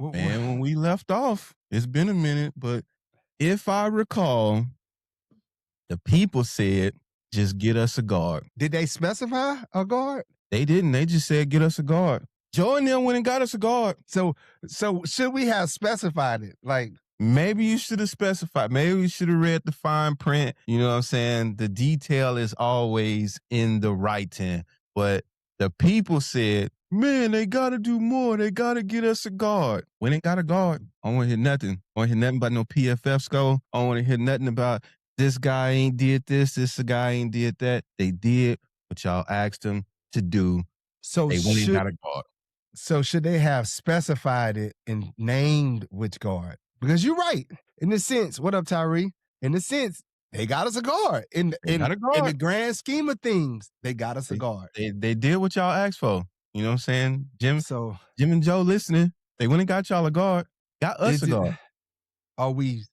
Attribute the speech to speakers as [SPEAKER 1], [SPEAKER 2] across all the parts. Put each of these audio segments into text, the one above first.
[SPEAKER 1] Man, when we left off, it's been a minute, but if I recall, the people said, just get us a guard.
[SPEAKER 2] Did they specify a guard?
[SPEAKER 1] They didn't. They just said, get us a guard. Joe and them went and got us a guard.
[SPEAKER 2] So should we have specified it? Like,
[SPEAKER 1] maybe you should have specified. Maybe we should have read the fine print. You know what I'm saying? The detail is always in the writing. But the people said, man, they got to do more. They got to get us a guard. We ain't got a guard. I don't want to hear nothing. I don't want to hear nothing about no PFF score. I don't want to hear nothing about this guy ain't did this guy ain't did that. They did what y'all asked them to do.
[SPEAKER 2] So
[SPEAKER 1] they went and got a guard.
[SPEAKER 2] So should they have specified it and named which guard? Because you're right. In the sense, what up, Tyree? In the sense, they got us a guard. In the grand scheme of things, they got us a guard.
[SPEAKER 1] They did what y'all asked for. You know what I'm saying? Jim and Joe listening. They went and got y'all a guard. Got us a guard.
[SPEAKER 2] Are we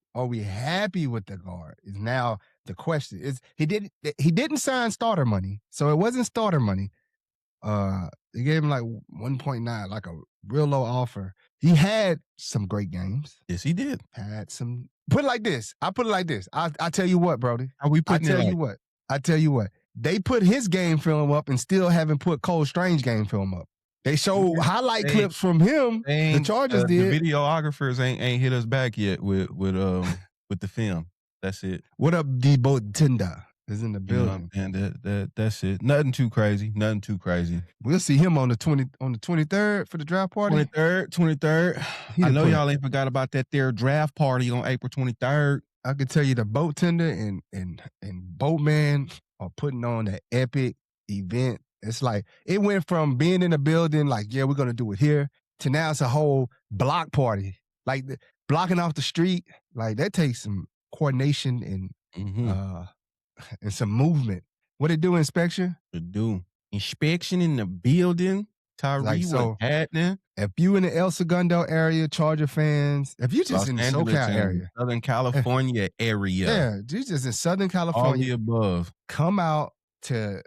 [SPEAKER 2] happy with the guard? Is now the question. He didn't sign starter money. So it wasn't starter money. They gave him like 1.9, like a real low offer. He had some great games.
[SPEAKER 1] Yes, he did.
[SPEAKER 2] Had some. Put it like this. I put it like this. I tell you what, Brodie.
[SPEAKER 1] How we putting
[SPEAKER 2] I tell you what. They put his game film up and still haven't put Cole Strange game film up. They show highlight clips from him. The Chargers did.
[SPEAKER 1] The videographers ain't hit us back yet with the film. That's it.
[SPEAKER 2] What up, Debo Tinda? Is in the building.
[SPEAKER 1] And that's it. Nothing too crazy.
[SPEAKER 2] We'll see him on the 23rd for the draft party.
[SPEAKER 1] 23rd. I know y'all ain't forgot about that there draft party on April 23rd.
[SPEAKER 2] I could tell you the boat tender and Boatman are putting on an epic event. It's like it went from being in the building, like, yeah, we're gonna do it here, to now it's a whole block party. Like blocking off the street. Like that takes some coordination and some movement. What it do, inspection?
[SPEAKER 1] It do. Inspection in the building. Tyree, like, so what's happening?
[SPEAKER 2] If you in the El Segundo area, Charger fans, if you just in the SoCal area.
[SPEAKER 1] Southern California area.
[SPEAKER 2] Yeah, you just in Southern California.
[SPEAKER 1] All the above.
[SPEAKER 2] Come out to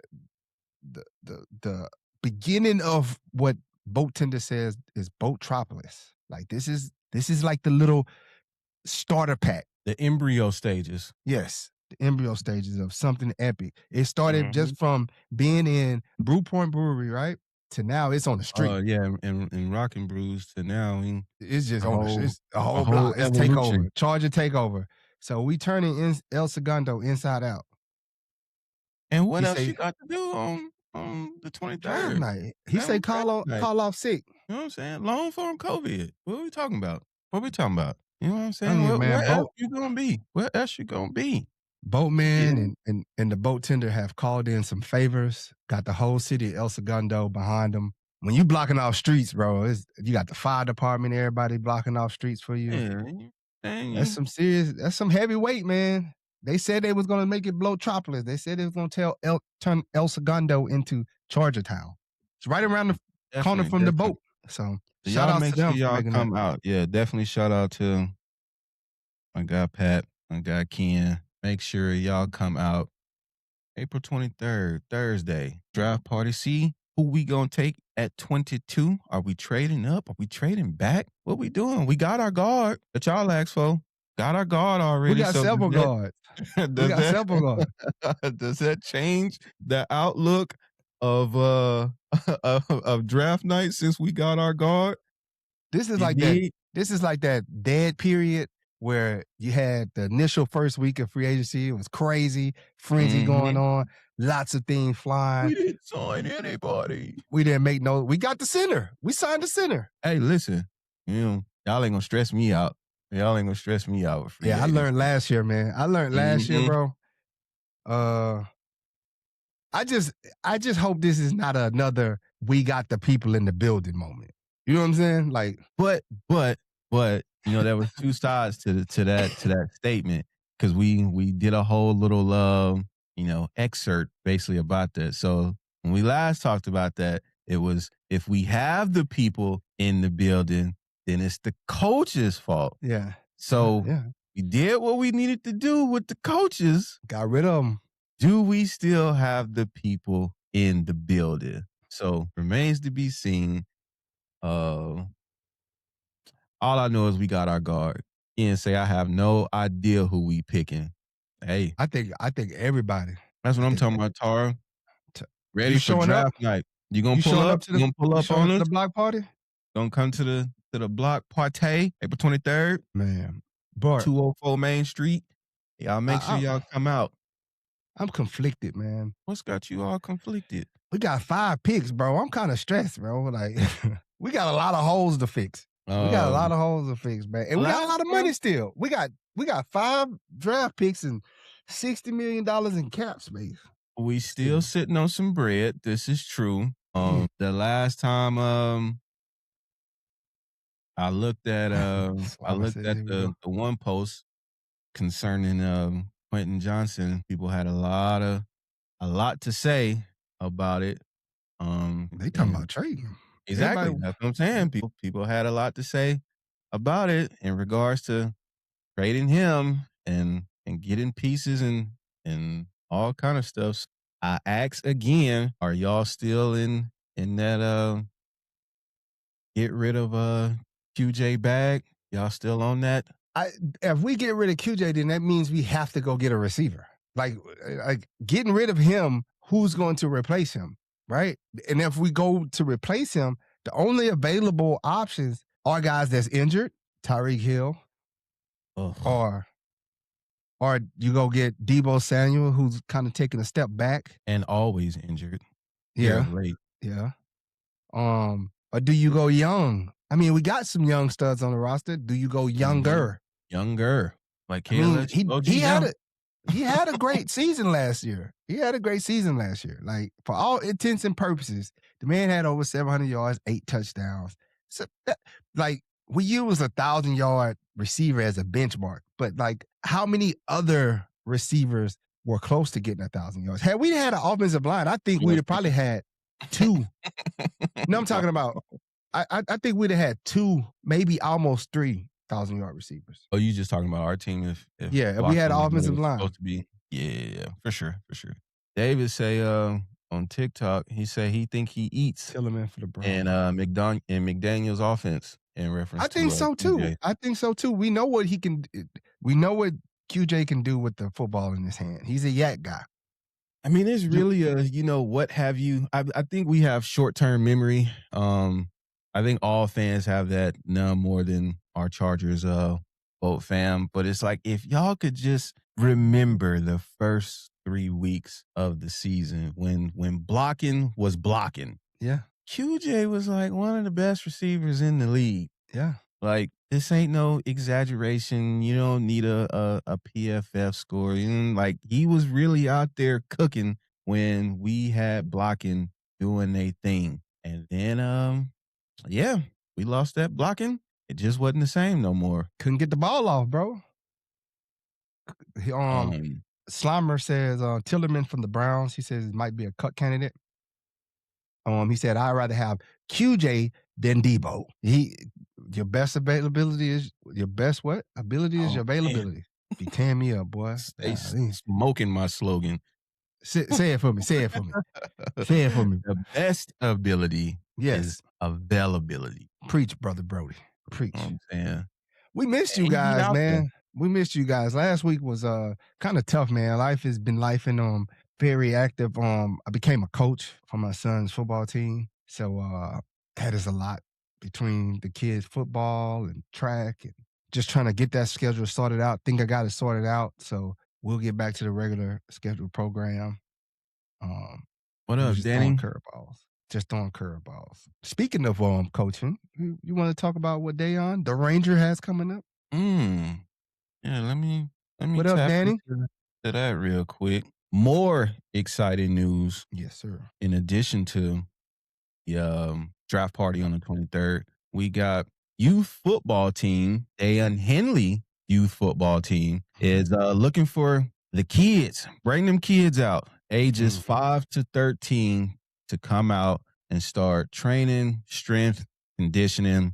[SPEAKER 2] the beginning of what Boat Tender says is Boatropolis. Like this is like the little starter pack.
[SPEAKER 1] The embryo stages.
[SPEAKER 2] Yes. The embryo stages of something epic. It started just from being in Brew Point Brewery, right? To now it's on the street.
[SPEAKER 1] Yeah, and Rockin' Brews to now.
[SPEAKER 2] It's just on the street. It's a whole block. It's takeover. Charger takeover. So we turning El Segundo inside out.
[SPEAKER 1] And what else you got to do on the 23rd?
[SPEAKER 2] Night. He say call off sick.
[SPEAKER 1] You know what I'm saying? Long form COVID. What are we talking about? You know what I'm saying?
[SPEAKER 2] I mean,
[SPEAKER 1] where else you gonna be? Where else you gonna be?
[SPEAKER 2] Boatman and the boat tender have called in some favors, got the whole city of El Segundo behind them. When you blocking off streets, bro, you got the fire department, everybody blocking off streets for you.
[SPEAKER 1] Yeah.
[SPEAKER 2] That's some heavy weight, man. They said they was going to make it Blotropolis. They said they was going to turn El Segundo into Charger Town. It's right around the corner from the boat. So shout out to them.
[SPEAKER 1] Y'all come out. Yeah, definitely shout out to my guy Pat, my guy Ken. Make sure y'all come out April 23rd, Thursday. Draft party. See who we gonna take at 22. Are we trading up? Are we trading back? What we doing? We got our guard that y'all asked for. Got our guard already.
[SPEAKER 2] We got several guards.
[SPEAKER 1] Does that change the outlook of draft night since we got our guard?
[SPEAKER 2] This is like that dead period where you had the initial first week of free agency. It was crazy, frenzy going on, lots of things flying.
[SPEAKER 1] We didn't sign anybody.
[SPEAKER 2] We didn't make we got the center. We signed the center.
[SPEAKER 1] Hey, listen, y'all ain't gonna stress me out. Y'all ain't gonna stress me out with free agency.
[SPEAKER 2] I learned last year, man. Year, bro. I just hope this is not another we got the people in the building moment. You know what I'm saying? Like,
[SPEAKER 1] but there was two sides to that statement, because we did a whole little excerpt basically about that. So when we last talked about that, it was, if we have the people in the building, then it's the coach's fault.
[SPEAKER 2] Yeah.
[SPEAKER 1] So we did what we needed to do with the coaches.
[SPEAKER 2] Got rid of them.
[SPEAKER 1] Do we still have the people in the building? So remains to be seen. All I know is we got our guard. And say I have no idea who we picking. Hey,
[SPEAKER 2] I think everybody.
[SPEAKER 1] that's what
[SPEAKER 2] I
[SPEAKER 1] I'm
[SPEAKER 2] think
[SPEAKER 1] talking about, Tara.
[SPEAKER 2] t-
[SPEAKER 1] Ready
[SPEAKER 2] you
[SPEAKER 1] for
[SPEAKER 2] showing up?
[SPEAKER 1] draft night. You gonna
[SPEAKER 2] You
[SPEAKER 1] pull
[SPEAKER 2] showing
[SPEAKER 1] up?
[SPEAKER 2] up to
[SPEAKER 1] You
[SPEAKER 2] the
[SPEAKER 1] gonna pull
[SPEAKER 2] you
[SPEAKER 1] up
[SPEAKER 2] showing
[SPEAKER 1] on
[SPEAKER 2] up to
[SPEAKER 1] us?
[SPEAKER 2] the block party?
[SPEAKER 1] Gonna come to the block party April 23rd,
[SPEAKER 2] Man, but
[SPEAKER 1] 204 Main Street. Y'all make sure y'all come out.
[SPEAKER 2] I'm conflicted, man.
[SPEAKER 1] What's got you all conflicted?
[SPEAKER 2] We got 5 picks, bro. I'm kind of stressed, bro. Like we got a lot of holes to fix. We got a lot of holes to fix, man. And we got a lot of money still. We got 5 draft picks and $60 million in cap space.
[SPEAKER 1] We still sitting on some bread. This is true. The last time I looked at the one post concerning Quentin Johnson. People had a lot to say about it.
[SPEAKER 2] They talking about trading.
[SPEAKER 1] Exactly.
[SPEAKER 2] Everybody,
[SPEAKER 1] That's what I'm saying. People had a lot to say about it in regards to trading him and getting pieces and all kind of stuff. I ask again, are y'all still in that get rid of QJ bag? Y'all still on that?
[SPEAKER 2] if we get rid of QJ, then that means we have to go get a receiver. Like getting rid of him, who's going to replace him, right? And if we go to replace him, the only available options are guys that's injured, Tyreek Hill, or you go get Deebo Samuel, who's kind of taking a step back
[SPEAKER 1] and always injured.
[SPEAKER 2] Yeah,
[SPEAKER 1] late.
[SPEAKER 2] Yeah. Or do you go young? I mean, we got some young studs on the roster. Do you go younger?
[SPEAKER 1] Younger. Like
[SPEAKER 2] I mean, he had a great season last year. Like for all intents and purposes, the man had over 700 yards, 8 touchdowns. So like we use 1,000-yard receiver as a benchmark, but like how many other receivers were close to getting 1,000 yards? Had we had an offensive line, I think we'd have probably had 2. No, I'm talking about. I think we'd have had 2, maybe almost 3,000-yard receivers.
[SPEAKER 1] Oh, you just talking about our team? If
[SPEAKER 2] yeah, if we had an offensive line,
[SPEAKER 1] supposed to be. Yeah, for sure. David say on TikTok, he said he think he eats
[SPEAKER 2] Tillman for the Browns
[SPEAKER 1] and McDaniel's offense in reference.
[SPEAKER 2] I think so too.
[SPEAKER 1] QJ.
[SPEAKER 2] I think so too. We know what he can. We know what QJ can do with the football in his hand. He's a yak guy.
[SPEAKER 1] I mean, it's really what have you? I think we have short-term memory. I think all fans have that none more than our Chargers boat fam. But it's like if y'all could just remember the first 3 weeks of the season when blocking was blocking.
[SPEAKER 2] Yeah.
[SPEAKER 1] QJ was like one of the best receivers in the league.
[SPEAKER 2] Yeah.
[SPEAKER 1] Like this ain't no exaggeration. You don't need a PFF score. Like he was really out there cooking when we had blocking doing their thing. And then yeah, we lost that blocking. It just wasn't the same no more.
[SPEAKER 2] Couldn't get the ball off, bro. Slimer says Tillerman from the Browns. He says it might be a cut candidate. He said I'd rather have QJ than Deebo. Your best availability is your best what? Ability is your availability. Be tearing me up, boy.
[SPEAKER 1] Stay smoking my slogan.
[SPEAKER 2] Say it for me. Say it for me.
[SPEAKER 1] The best ability is availability.
[SPEAKER 2] Preach, Brother Brodie. Preach.
[SPEAKER 1] You know what I'm saying?
[SPEAKER 2] We missed you guys, man. We missed you guys. Last week was kind of tough, man. Life has been lifing. Very active. I became a coach for my son's football team. So that is a lot between the kids' football and track and just trying to get that schedule sorted out. Think I got it sorted out. So we'll get back to the regular scheduled program.
[SPEAKER 1] What up, Danny?
[SPEAKER 2] Just throwing curveballs. Speaking of coaching, you want to talk about what Dayon, the Ranger, has coming up?
[SPEAKER 1] Yeah, let me
[SPEAKER 2] what up, Danny?
[SPEAKER 1] To that real quick. More exciting news.
[SPEAKER 2] Yes, sir.
[SPEAKER 1] In addition to the draft party on the 23rd, we got youth football team, Dayon Henley youth football team is looking for the kids. Bring them kids out, ages 5 to 13, to come out and start training, strength, conditioning,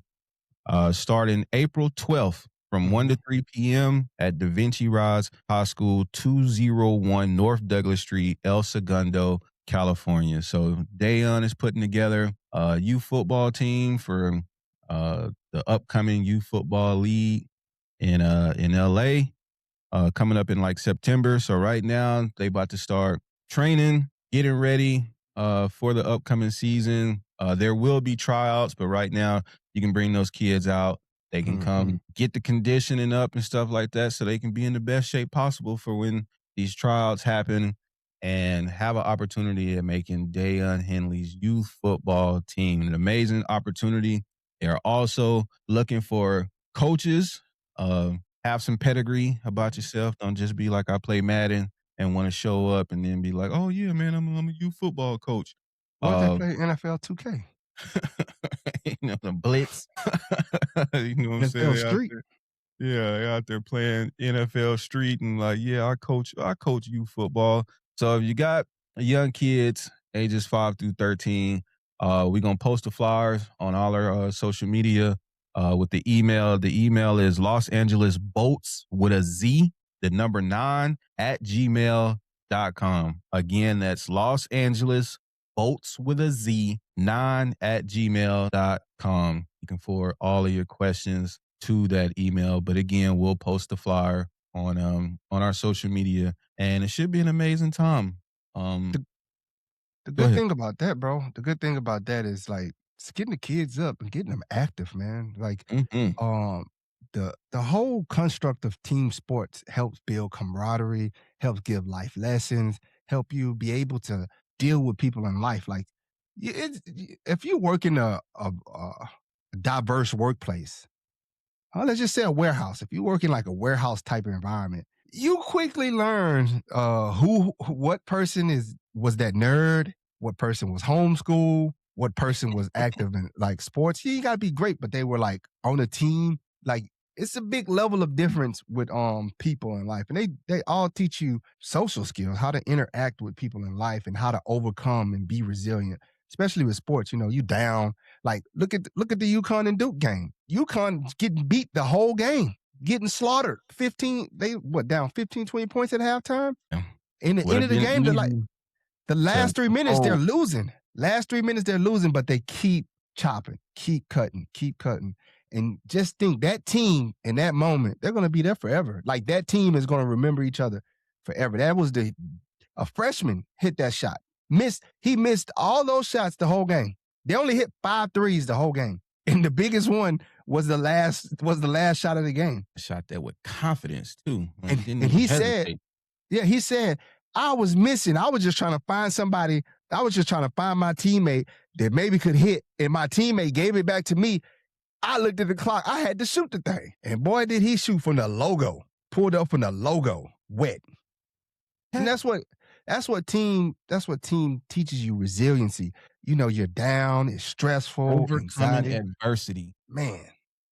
[SPEAKER 1] starting April 12th from 1 to 3 p.m. at Da Vinci Rods High School, 201 North Douglas Street, El Segundo, California. So Dayon is putting together a youth football team for the upcoming youth football league in LA coming up in like September. So right now they about to start training, getting ready for the upcoming season. There will be tryouts, but right now you can bring those kids out. They can come get the conditioning up and stuff like that so they can be in the best shape possible for when these tryouts happen and have an opportunity at making Dayon Henley's youth football team. An amazing opportunity. They're also looking for coaches. Have some pedigree about yourself. Don't just be like I play Madden and want to show up and then be like, oh yeah, man, I'm a youth football coach.
[SPEAKER 2] What if they play NFL 2K?
[SPEAKER 1] The blitz. You know what I'm saying?
[SPEAKER 2] NFL
[SPEAKER 1] They out
[SPEAKER 2] Street.
[SPEAKER 1] there, yeah, they out there playing NFL Street and like, yeah, I coach youth football. So if you got young kids ages 5 through 13, we're gonna post the flyers on all our social media with the email. The email is Los Angeles Bolts with a Z, the number 9 at gmail.com. Again, that's Los Angeles Bolts with a Z, 9 at gmail.com. You can forward all of your questions to that email. But again, we'll post the flyer on our social media, and it should be an amazing time.
[SPEAKER 2] The
[SPEAKER 1] Go
[SPEAKER 2] good
[SPEAKER 1] ahead.
[SPEAKER 2] thing about that, bro, the good thing about that is like it's getting the kids up and getting them active, man. Like,
[SPEAKER 1] Mhm.
[SPEAKER 2] um, the whole construct of team sports helps build camaraderie, helps give life lessons, help you be able to deal with people in life. Like, if you work in a diverse workplace, let's just say a warehouse. If you work in like a warehouse type of environment, you quickly learn what person was that nerd, what person was homeschooled, what person was active in like sports. You gotta be great, but they were like on a team. Like it's a big level of difference with people in life. And they all teach you social skills, how to interact with people in life and how to overcome and be resilient. Especially with sports, you down. Like look at the UConn and Duke game. UConn getting beat the whole game, getting slaughtered. 15, down 15, 20 points at halftime?
[SPEAKER 1] Yeah.
[SPEAKER 2] In the
[SPEAKER 1] Would
[SPEAKER 2] end
[SPEAKER 1] have
[SPEAKER 2] of the
[SPEAKER 1] been
[SPEAKER 2] game,
[SPEAKER 1] easy
[SPEAKER 2] the
[SPEAKER 1] to
[SPEAKER 2] last 3 minutes, they're
[SPEAKER 1] hold.
[SPEAKER 2] losing. Last 3 minutes, they're losing, but they keep chopping, keep cutting, keep cutting. And just think that team in that moment, they're gonna be there forever. Like that team is gonna remember each other forever. That was a freshman hit that shot. He missed all those shots the whole game. They only hit 5 threes the whole game. And the biggest one was the last shot of the game.
[SPEAKER 1] Shot that with confidence too.
[SPEAKER 2] And,
[SPEAKER 1] Like, didn't
[SPEAKER 2] and
[SPEAKER 1] even
[SPEAKER 2] he said,
[SPEAKER 1] hesitate.
[SPEAKER 2] yeah, he said, I was missing. I was just trying to find somebody. I was just trying to find my teammate that maybe could hit. And my teammate gave it back to me. I looked at the clock. I had to shoot the thing. And boy, did he shoot from the logo. Pulled up from the logo, wet. And that's what team teaches you resiliency. You're down, it's stressful,
[SPEAKER 1] Overcoming
[SPEAKER 2] anxiety.
[SPEAKER 1] adversity.
[SPEAKER 2] Man,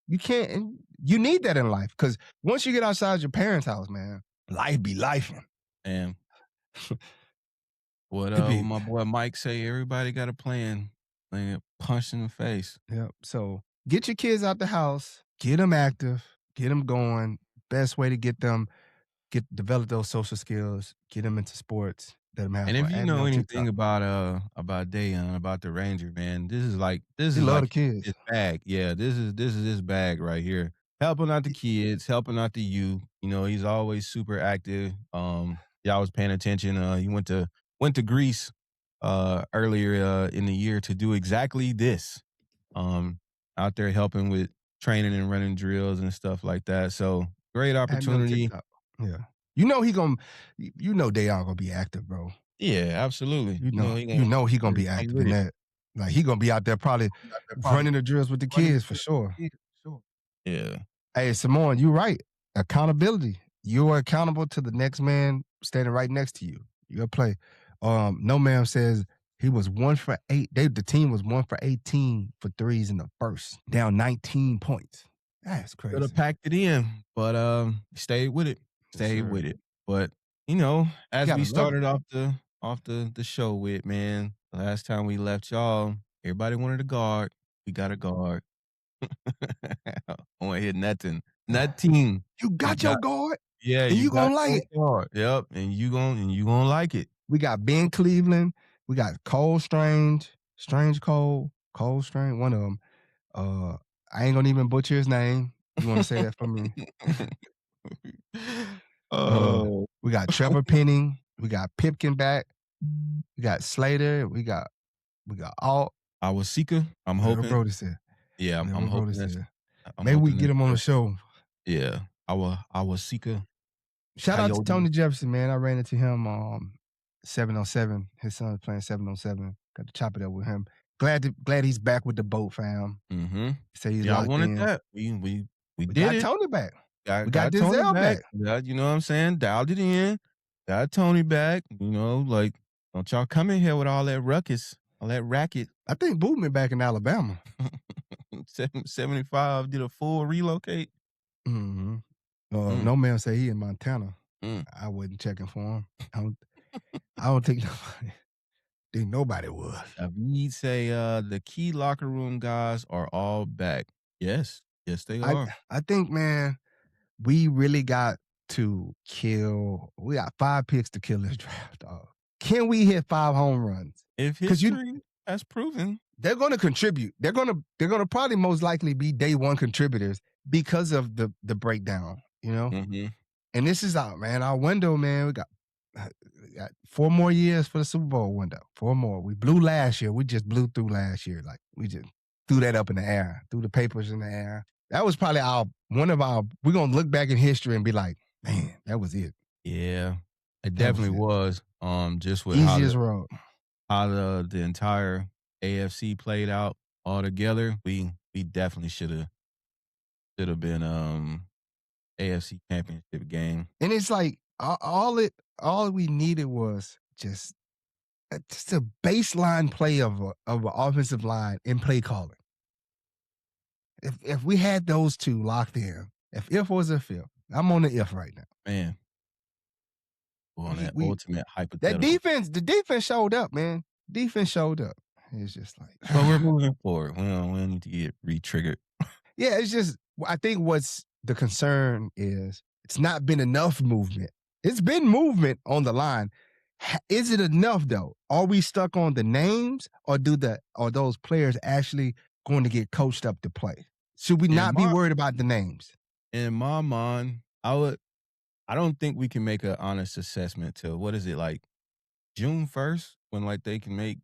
[SPEAKER 2] you can't, and you need that in life because once you get outside your parents' house, man, life be lifing.
[SPEAKER 1] And what
[SPEAKER 2] It be,
[SPEAKER 1] my boy Mike say, everybody got a plan. Like, punch in the face.
[SPEAKER 2] yeah. So get your kids out the house, get them active, get them going. Best way to develop those social skills, get them into sports, let them have
[SPEAKER 1] And
[SPEAKER 2] fun.
[SPEAKER 1] if you
[SPEAKER 2] Add me
[SPEAKER 1] know
[SPEAKER 2] on
[SPEAKER 1] anything
[SPEAKER 2] TikTok.
[SPEAKER 1] about Dayon, about the Ranger, man, this is
[SPEAKER 2] He love the
[SPEAKER 1] like
[SPEAKER 2] kids.
[SPEAKER 1] his bag. Yeah, this is his bag right here. Helping out the kids, helping out the youth. He's always super active. Y'all was paying attention. He went to Greece earlier in the year to do exactly this. Um, Out there helping with training and running drills and stuff like that. So great
[SPEAKER 2] Add me on
[SPEAKER 1] opportunity.
[SPEAKER 2] TikTok. Yeah. Dayon gonna be active, bro.
[SPEAKER 1] Yeah, absolutely.
[SPEAKER 2] He gonna
[SPEAKER 1] He
[SPEAKER 2] be
[SPEAKER 1] stay
[SPEAKER 2] active
[SPEAKER 1] with
[SPEAKER 2] in
[SPEAKER 1] it.
[SPEAKER 2] that. Like he gonna be out there probably running the drills with the kids for sure.
[SPEAKER 1] Yeah.
[SPEAKER 2] Hey, Simone, you right. Accountability. You are accountable to the next man standing right next to you. Your play. No man says he was 1 for 8. The team was 1 for 18 for threes in the first, down 19 points. That's
[SPEAKER 1] Could have
[SPEAKER 2] crazy.
[SPEAKER 1] packed it in, but stayed with it.
[SPEAKER 2] Yes,
[SPEAKER 1] Stayed
[SPEAKER 2] sir.
[SPEAKER 1] with it. But as
[SPEAKER 2] Gotta
[SPEAKER 1] we
[SPEAKER 2] love it.
[SPEAKER 1] started off the show with, man, the last time we left y'all, everybody wanted a guard. We got a guard. I won't hit nothing. Nothing.
[SPEAKER 2] You
[SPEAKER 1] We
[SPEAKER 2] got your
[SPEAKER 1] got
[SPEAKER 2] guard,
[SPEAKER 1] yeah,
[SPEAKER 2] and
[SPEAKER 1] you
[SPEAKER 2] you
[SPEAKER 1] got
[SPEAKER 2] gonna like
[SPEAKER 1] your
[SPEAKER 2] it.
[SPEAKER 1] guard. Yep, and you gonna like it.
[SPEAKER 2] We got Ben Cleveland. We got Cole Strange, Strange Cole, Cole Strange. One of them. I ain't gonna even butcher his name. You want to say that for me?
[SPEAKER 1] Oh,
[SPEAKER 2] We got Trevor Penning. We got Pipkin back. We got Slater. We got Alt.
[SPEAKER 1] Awasika, I'm
[SPEAKER 2] Whatever
[SPEAKER 1] hoping.
[SPEAKER 2] Brodie said.
[SPEAKER 1] Yeah,
[SPEAKER 2] Whatever
[SPEAKER 1] I'm
[SPEAKER 2] Brodie
[SPEAKER 1] hoping
[SPEAKER 2] said.
[SPEAKER 1] I'm
[SPEAKER 2] Maybe we
[SPEAKER 1] hoping
[SPEAKER 2] get him on the
[SPEAKER 1] that
[SPEAKER 2] show.
[SPEAKER 1] yeah, Awasika.
[SPEAKER 2] Shout out to
[SPEAKER 1] Coyote.
[SPEAKER 2] Tony Jefferson, man. I ran into him 707. His son's playing 707. Got to chop it up with him. Glad he's back with the boat, fam.
[SPEAKER 1] Mm-hmm.
[SPEAKER 2] Say he's
[SPEAKER 1] Yeah, I
[SPEAKER 2] locked
[SPEAKER 1] wanted
[SPEAKER 2] in.
[SPEAKER 1] that. We
[SPEAKER 2] We
[SPEAKER 1] did
[SPEAKER 2] got
[SPEAKER 1] it.
[SPEAKER 2] Tony back. We got
[SPEAKER 1] Tony
[SPEAKER 2] Denzel back.
[SPEAKER 1] Got, you know what I'm saying? Dialed it in. Got Tony back. You know, like, don't y'all come in here with all that ruckus, all that racket.
[SPEAKER 2] I think Bootman back in Alabama.
[SPEAKER 1] 75 did a full relocate.
[SPEAKER 2] Mm-hmm. No man say he in Montana.
[SPEAKER 1] Mm.
[SPEAKER 2] I wasn't checking for him. I don't think nobody was.
[SPEAKER 1] We'd say the key locker room guys are all back. Yes, they are.
[SPEAKER 2] I think, man, we really got to kill. We got 5 picks to kill this draft, dog. Can we hit 5 home runs?
[SPEAKER 1] If history has proven,
[SPEAKER 2] they're going to contribute. They're going to probably most likely be day one contributors because of the breakdown. You know, and this is out, man. Our window, man. We got 4 more years for the Super Bowl window. 4 more. We blew last year. We just blew through last year. Like we just threw that up in the air, threw the papers in the air. That was probably we're going to look back in history and be like, man, that was it.
[SPEAKER 1] Yeah, it definitely was. Just with
[SPEAKER 2] easiest road.
[SPEAKER 1] How the entire AFC played out all together, we definitely should have been AFC championship game.
[SPEAKER 2] And it's like all we needed was just a baseline play of an offensive line in play calling. If we had those two locked in, if was a fifth, I'm on the if right now.
[SPEAKER 1] Man. On that ultimate hypothetical.
[SPEAKER 2] The defense showed up, man. Defense showed up. It's just like,
[SPEAKER 1] but we're moving forward. We don't need to get re-triggered.
[SPEAKER 2] Yeah, it's just, I think what's the concern is it's not been enough movement. It's been movement on the line. Is it enough though? Are we stuck on the names, or are those players actually going to get coached up to play? Should we not be worried about the names? In
[SPEAKER 1] my mind, I don't think we can make an honest assessment till, what is it, like June 1st, when like they can make,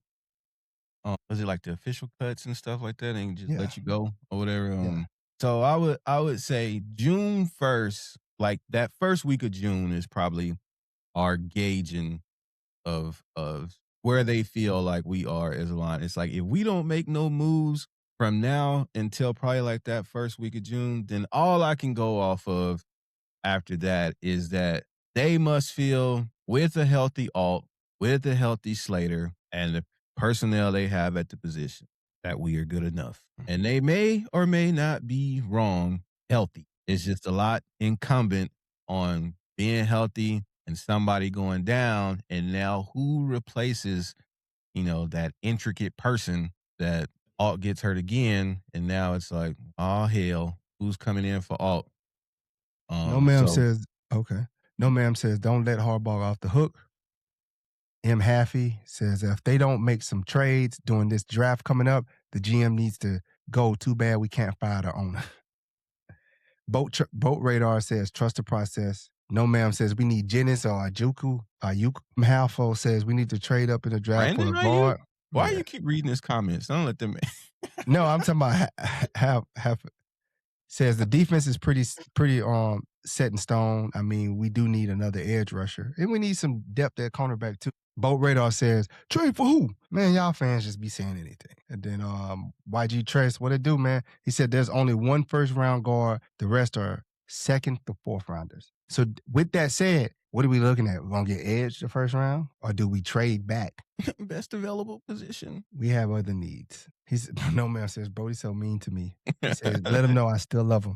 [SPEAKER 1] was it like the official cuts and stuff like that, and just let you go or whatever. So I would say June 1st, like that first week of June is probably our gauging of where they feel like we are as a line. It's like, if we don't make no moves from now until probably like that first week of June, then all I can go off of after that is that they must feel, with a healthy Alt, with a healthy Slater, and the personnel they have at the position, that we are good enough. And they may or may not be wrong healthy. It's just a lot incumbent on being healthy and somebody going down. And now who replaces, that intricate person that Alt gets hurt again? And now it's like, oh, hell, who's coming in for Alt?
[SPEAKER 2] No ma'am says, okay. No ma'am says, don't let Harbaugh off the hook. M. Haffey says, if they don't make some trades during this draft coming up, the GM needs to go. Too bad we can't fire the owner. Boat Radar says, trust the process. No ma'am says, we need Jennings or Ajuku. Halfo says, we need to trade up in the draft for a guard.
[SPEAKER 1] Why you keep reading his comments? Don't let them.
[SPEAKER 2] No, I'm talking about half. Says the defense is pretty set in stone. I mean, we do need another edge rusher, and we need some depth at cornerback too. Boat Radar says, trade for who? Man, y'all fans just be saying anything. And then YG Trace, what it do, man? He said there's only one first-round guard. The rest are second to fourth rounders. So with that said, what are we looking at? We're going to get edge the first round, or do we trade back?
[SPEAKER 1] Best available position.
[SPEAKER 2] We have other needs. No man says, Brodie's so mean to me. He says, let him know I still love him.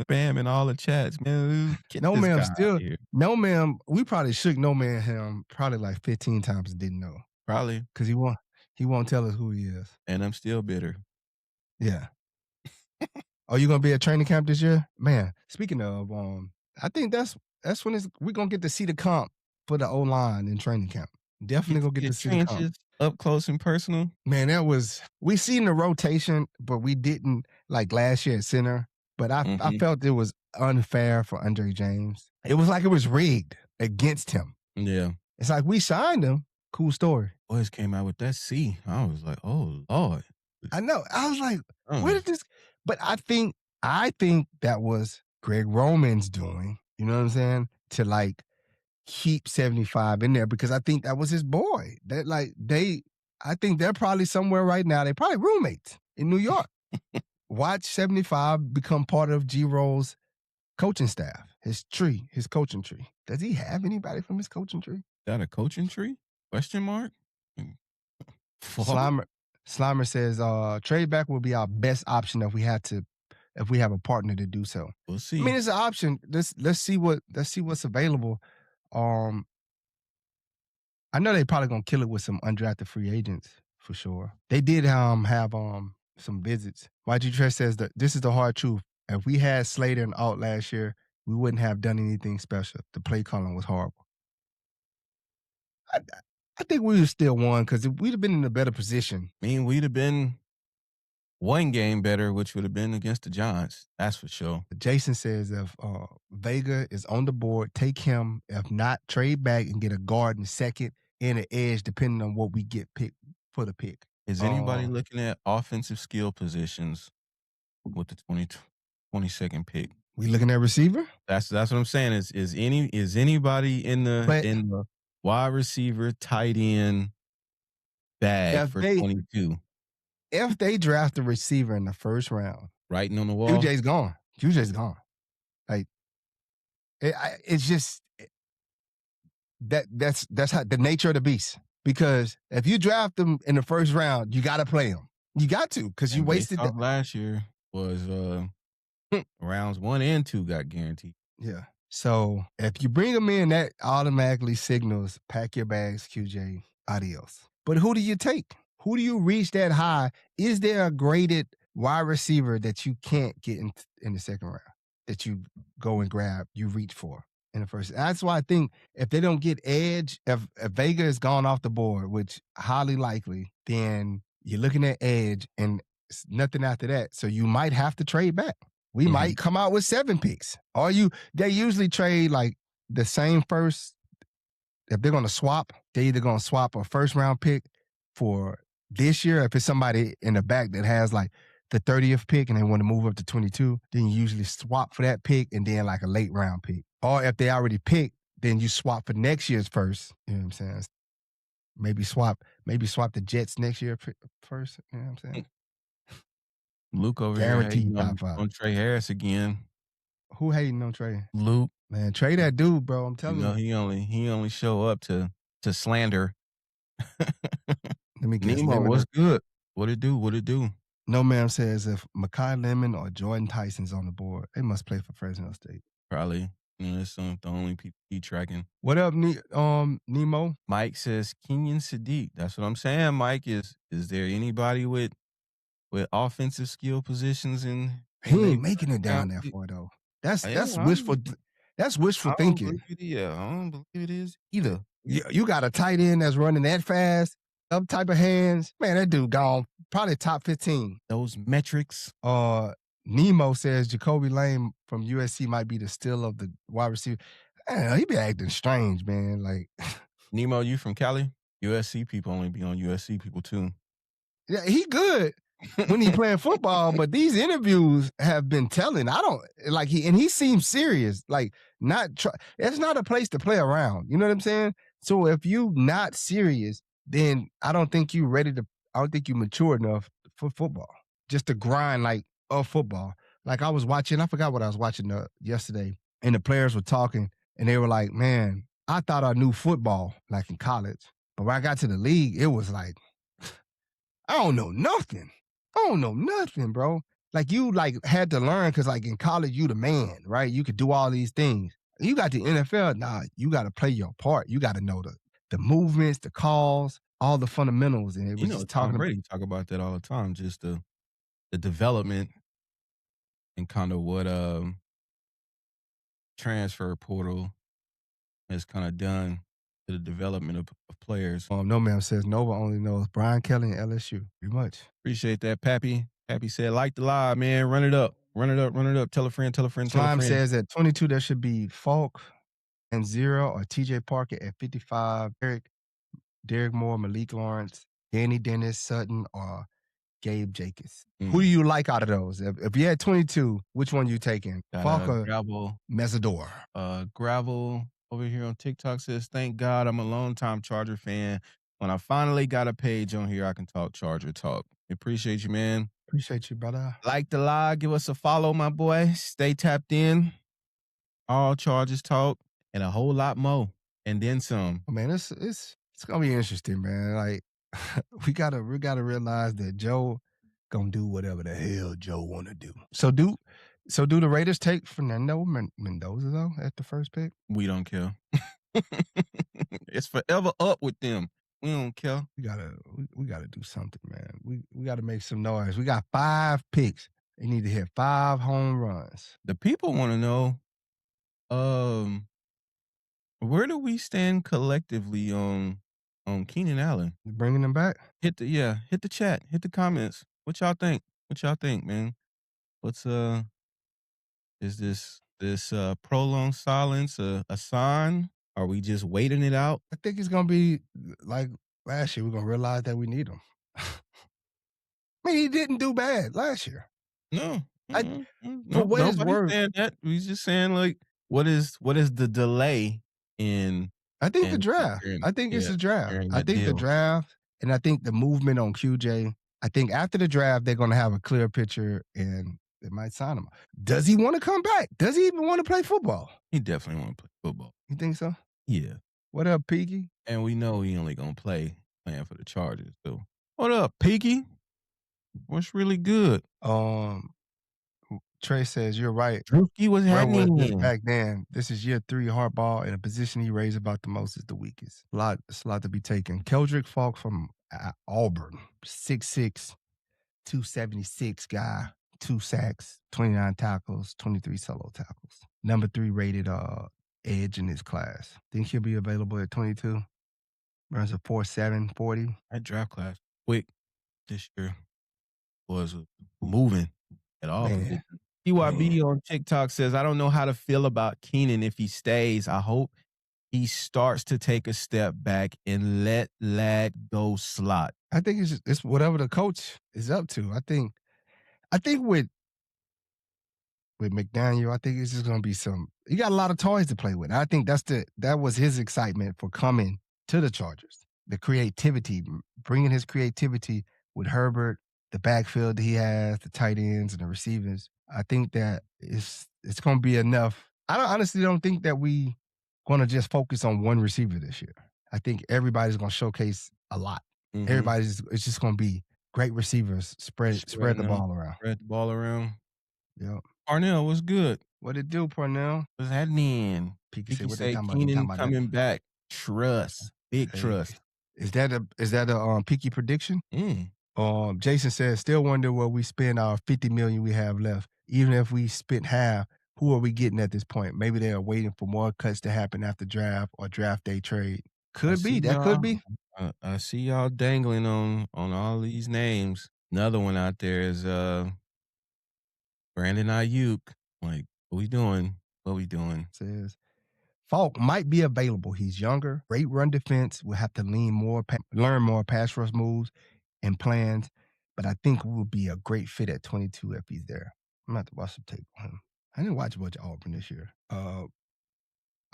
[SPEAKER 1] Bam in all the chats, man.
[SPEAKER 2] No ma'am, we probably shook no man him probably like 15 times and didn't know.
[SPEAKER 1] Probably.
[SPEAKER 2] Because he won't tell us who he is.
[SPEAKER 1] And I'm still bitter.
[SPEAKER 2] Yeah. Are you going to be at training camp this year? Man, speaking of, I think that's when we're going to get to see the comp for the O-line in training camp. Definitely going to get to see the comp.
[SPEAKER 1] up close and personal?
[SPEAKER 2] Man, we seen the rotation, but we didn't like last year at center. But I felt it was unfair for Andre James. It was like it was rigged against him.
[SPEAKER 1] Yeah.
[SPEAKER 2] It's like we signed him. Cool story.
[SPEAKER 1] Boys came out with that C. I was like, oh Lord.
[SPEAKER 2] I know. I was like, where did this? But I think that was Greg Roman's doing. You know what I'm saying? To like keep 75 in there because I think that was his boy. I think they're probably somewhere right now. They're probably roommates in New York. Watch 75 become part of G-Roll's coaching staff, his coaching tree. Does he have anybody from his coaching tree?
[SPEAKER 1] Got a coaching tree? Question mark?
[SPEAKER 2] Slimer says trade back will be our best option if we have a partner to do so.
[SPEAKER 1] We'll see.
[SPEAKER 2] I mean, it's an option. Let's see what's available. I know they probably gonna kill it with some undrafted free agents for sure. They did have some visits. YG Tress says that this is the hard truth. If we had Slater and Alt last year, we wouldn't have done anything special. The play calling was horrible. I think we would have still won because we'd have been in a better position.
[SPEAKER 1] I mean, we'd have been one game better, which would have been against the Giants. That's for sure.
[SPEAKER 2] Jason says if Vega is on the board, take him. If not, trade back and get a guard in second and an edge, depending on what we get picked for the pick.
[SPEAKER 1] Is anybody looking at offensive skill positions with the 22nd pick?
[SPEAKER 2] We looking at receiver?
[SPEAKER 1] That's what I'm saying. Is anybody in the wide receiver, tight end bag for 22?
[SPEAKER 2] If they draft a receiver in the first round,
[SPEAKER 1] writing on the wall,
[SPEAKER 2] QJ's gone. QJ's gone. Like it's just that's how the nature of the beast. Because if you draft them in the first round, you got to play them. You got to because you wasted.
[SPEAKER 1] Last year was rounds 1 and 2 got guaranteed.
[SPEAKER 2] Yeah. So if you bring them in, that automatically signals pack your bags, QJ, adios. But who do you take? Who do you reach that high? Is there a graded wide receiver that you can't get in the second round that you go and grab, you reach for in the first? That's why I think if they don't get edge, if Vega is gone off the board, which highly likely, then you're looking at edge and nothing after that. So you might have to trade back. We might come out with 7 picks. They usually trade like the same first. If they're going to swap, they're either going to swap a first round pick for this year. If it's somebody in the back that has like the 30th pick and they want to move up to 22, then you usually swap for that pick and then like a late round pick. Or if they already picked, then you swap for next year's first. You know what I'm saying? Maybe swap the Jets next year first. You know what I'm saying?
[SPEAKER 1] Luke over
[SPEAKER 2] Guaranteed
[SPEAKER 1] here
[SPEAKER 2] top 5.
[SPEAKER 1] On Trey Harris again.
[SPEAKER 2] Who hating on Trey?
[SPEAKER 1] Luke.
[SPEAKER 2] Man, Trey that dude, bro. I'm telling you.
[SPEAKER 1] He only show up to slander.
[SPEAKER 2] Let me guess.
[SPEAKER 1] Nemo, what's good? What it do?
[SPEAKER 2] No Man says if Mekhi Lemon or Jordan Tyson's on the board, they must play for Fresno State.
[SPEAKER 1] Probably. That's the only people he tracking.
[SPEAKER 2] What up, Nemo?
[SPEAKER 1] Mike says Kenyon Sadiq. That's what I'm saying, Mike. Is there anybody with offensive skill positions in?
[SPEAKER 2] He ain't making it down there for though. That's wishful. That's wishful thinking.
[SPEAKER 1] I don't believe it is either.
[SPEAKER 2] You got a tight end that's running that fast, up type of hands. Man, that dude gone. Probably top 15.
[SPEAKER 1] Those metrics.
[SPEAKER 2] Nemo says Jacoby Lane from USC might be the steal of the wide receiver. He be acting strange, man. Like
[SPEAKER 1] Nemo, you from Cali? USC people only be on USC people too.
[SPEAKER 2] Yeah, he good when he playing football, but these interviews have been telling. I don't like he seems serious. Like it's not a place to play around. You know what I'm saying? So if you not serious, then I don't think you mature enough for football. Just to grind of football. Like I was watching, I forgot what I was watching yesterday, and the players were talking, and they were like, man, I thought I knew football like in college. But when I got to the league, it was like, I don't know nothing. Bro. Like you had to learn because like in college, you the man, right? You could do all these things. You got the NFL, you got to play your part. You got to know the movements, the calls, all the fundamentals. And it was just
[SPEAKER 1] Tom Brady talk about that all the time, just the development and kind of what transfer portal has kind of done to the development of players.
[SPEAKER 2] No Man says Nova only knows Brian Kelly and LSU. Pretty much.
[SPEAKER 1] Appreciate that, Pappy. Pappy said, like the live, man. Run it up. Run it up. Run it up. Tell a friend, tell a friend, tell a
[SPEAKER 2] Slime
[SPEAKER 1] friend.
[SPEAKER 2] says at 22, there should be Falk and 0 or TJ Parker at 55. Derek Moore, Malik Lawrence, Danny Dennis, Sutton, or Gabe Jacobs. Who do you like out of those? If you had 22, which one you taking? Falk or Mesador?
[SPEAKER 1] Gravel over here on TikTok says, thank God I'm a longtime Charger fan. When I finally got a page on here, I can talk Charger talk. Appreciate you, man.
[SPEAKER 2] Appreciate you, brother.
[SPEAKER 1] Like the live. Give us a follow, my boy. Stay tapped in. All Chargers talk and a whole lot more. And then some.
[SPEAKER 2] Oh, man, it's gonna be interesting, man. Like we gotta realize that Joe gonna do whatever the hell Joe wanna do. So do the Raiders take Fernando Mendoza though at the first pick?
[SPEAKER 1] We don't care. It's forever up with them. We don't care.
[SPEAKER 2] We gotta do something, man. We gotta make some noise. We got 5 picks. They need to hit 5 home runs.
[SPEAKER 1] The people want to know, where do we stand collectively on Keenan Allen?
[SPEAKER 2] You bringing them back?
[SPEAKER 1] Hit the chat, hit the comments. What y'all think? What y'all think, man? What's is this prolonged silence a sign? Are we just waiting it out?
[SPEAKER 2] I think it's gonna be like last year. We're gonna realize that we need him. I mean, he didn't do bad last year.
[SPEAKER 1] No.
[SPEAKER 2] For what his word,
[SPEAKER 1] saying that. He's just saying like, what is the delay in?
[SPEAKER 2] I think the draft. I think it's the draft. I think the draft, and I think the movement on QJ. I think after the draft, they're going to have a clear picture, and they might sign him. Does he want to come back? Does he even want to play football?
[SPEAKER 1] He definitely want to play football.
[SPEAKER 2] You think so?
[SPEAKER 1] Yeah.
[SPEAKER 2] What up, Peaky?
[SPEAKER 1] And we know he only going to playing for the Chargers. So, what up, Peaky? What's really good?
[SPEAKER 2] Trey says, you're right.
[SPEAKER 1] Drewski was happening
[SPEAKER 2] back then. This is year 3 hardball, and a position he raised about the most is the weakest. It's a lot to be taken. Keldrick Falk from Auburn, 6'6", 276 guy, 2 sacks, 29 tackles, 23 solo tackles. Number 3 rated edge in his class. Think he'll be available at 22? Runs a 4.7 40.
[SPEAKER 1] That draft class quick this year was moving at all. TYB on TikTok says, I don't know how to feel about Keenan if he stays. I hope he starts to take a step back and let Lad go slot.
[SPEAKER 2] I think it's whatever the coach is up to. I think with McDaniel, I think it's just going to be he got a lot of toys to play with. I think that was his excitement for coming to the Chargers. The creativity, bringing his creativity with Herbert, the backfield that he has, the tight ends and the receivers. I think that it's going to be enough. I honestly don't think that we going to just focus on one receiver this year. I think everybody's going to showcase a lot. Mm-hmm. It's just going to be great receivers, spread the ball around.
[SPEAKER 1] Spread the ball around.
[SPEAKER 2] Yep.
[SPEAKER 1] Parnell, what's good?
[SPEAKER 2] What it do, Parnell?
[SPEAKER 1] What's happening?
[SPEAKER 2] Peaky say
[SPEAKER 1] Keenan coming back. Trust. Big trust.
[SPEAKER 2] Is that a Peaky prediction? Jason says, still wonder where we spend our $50 million we have left. Even if we spent half, who are we getting at this point? Maybe they are waiting for more cuts to happen after draft or draft day trade. Could be.
[SPEAKER 1] I see y'all dangling on all these names. Another one out there is Brandon Ayuk. Like, what we doing?
[SPEAKER 2] Says Falk might be available. He's younger, great run defense. We'll have to learn more pass rush moves and plans, but I think will be a great fit at 22 if he's there. I'm going to have to watch some tape on him. I didn't watch a bunch of Auburn this year. Oh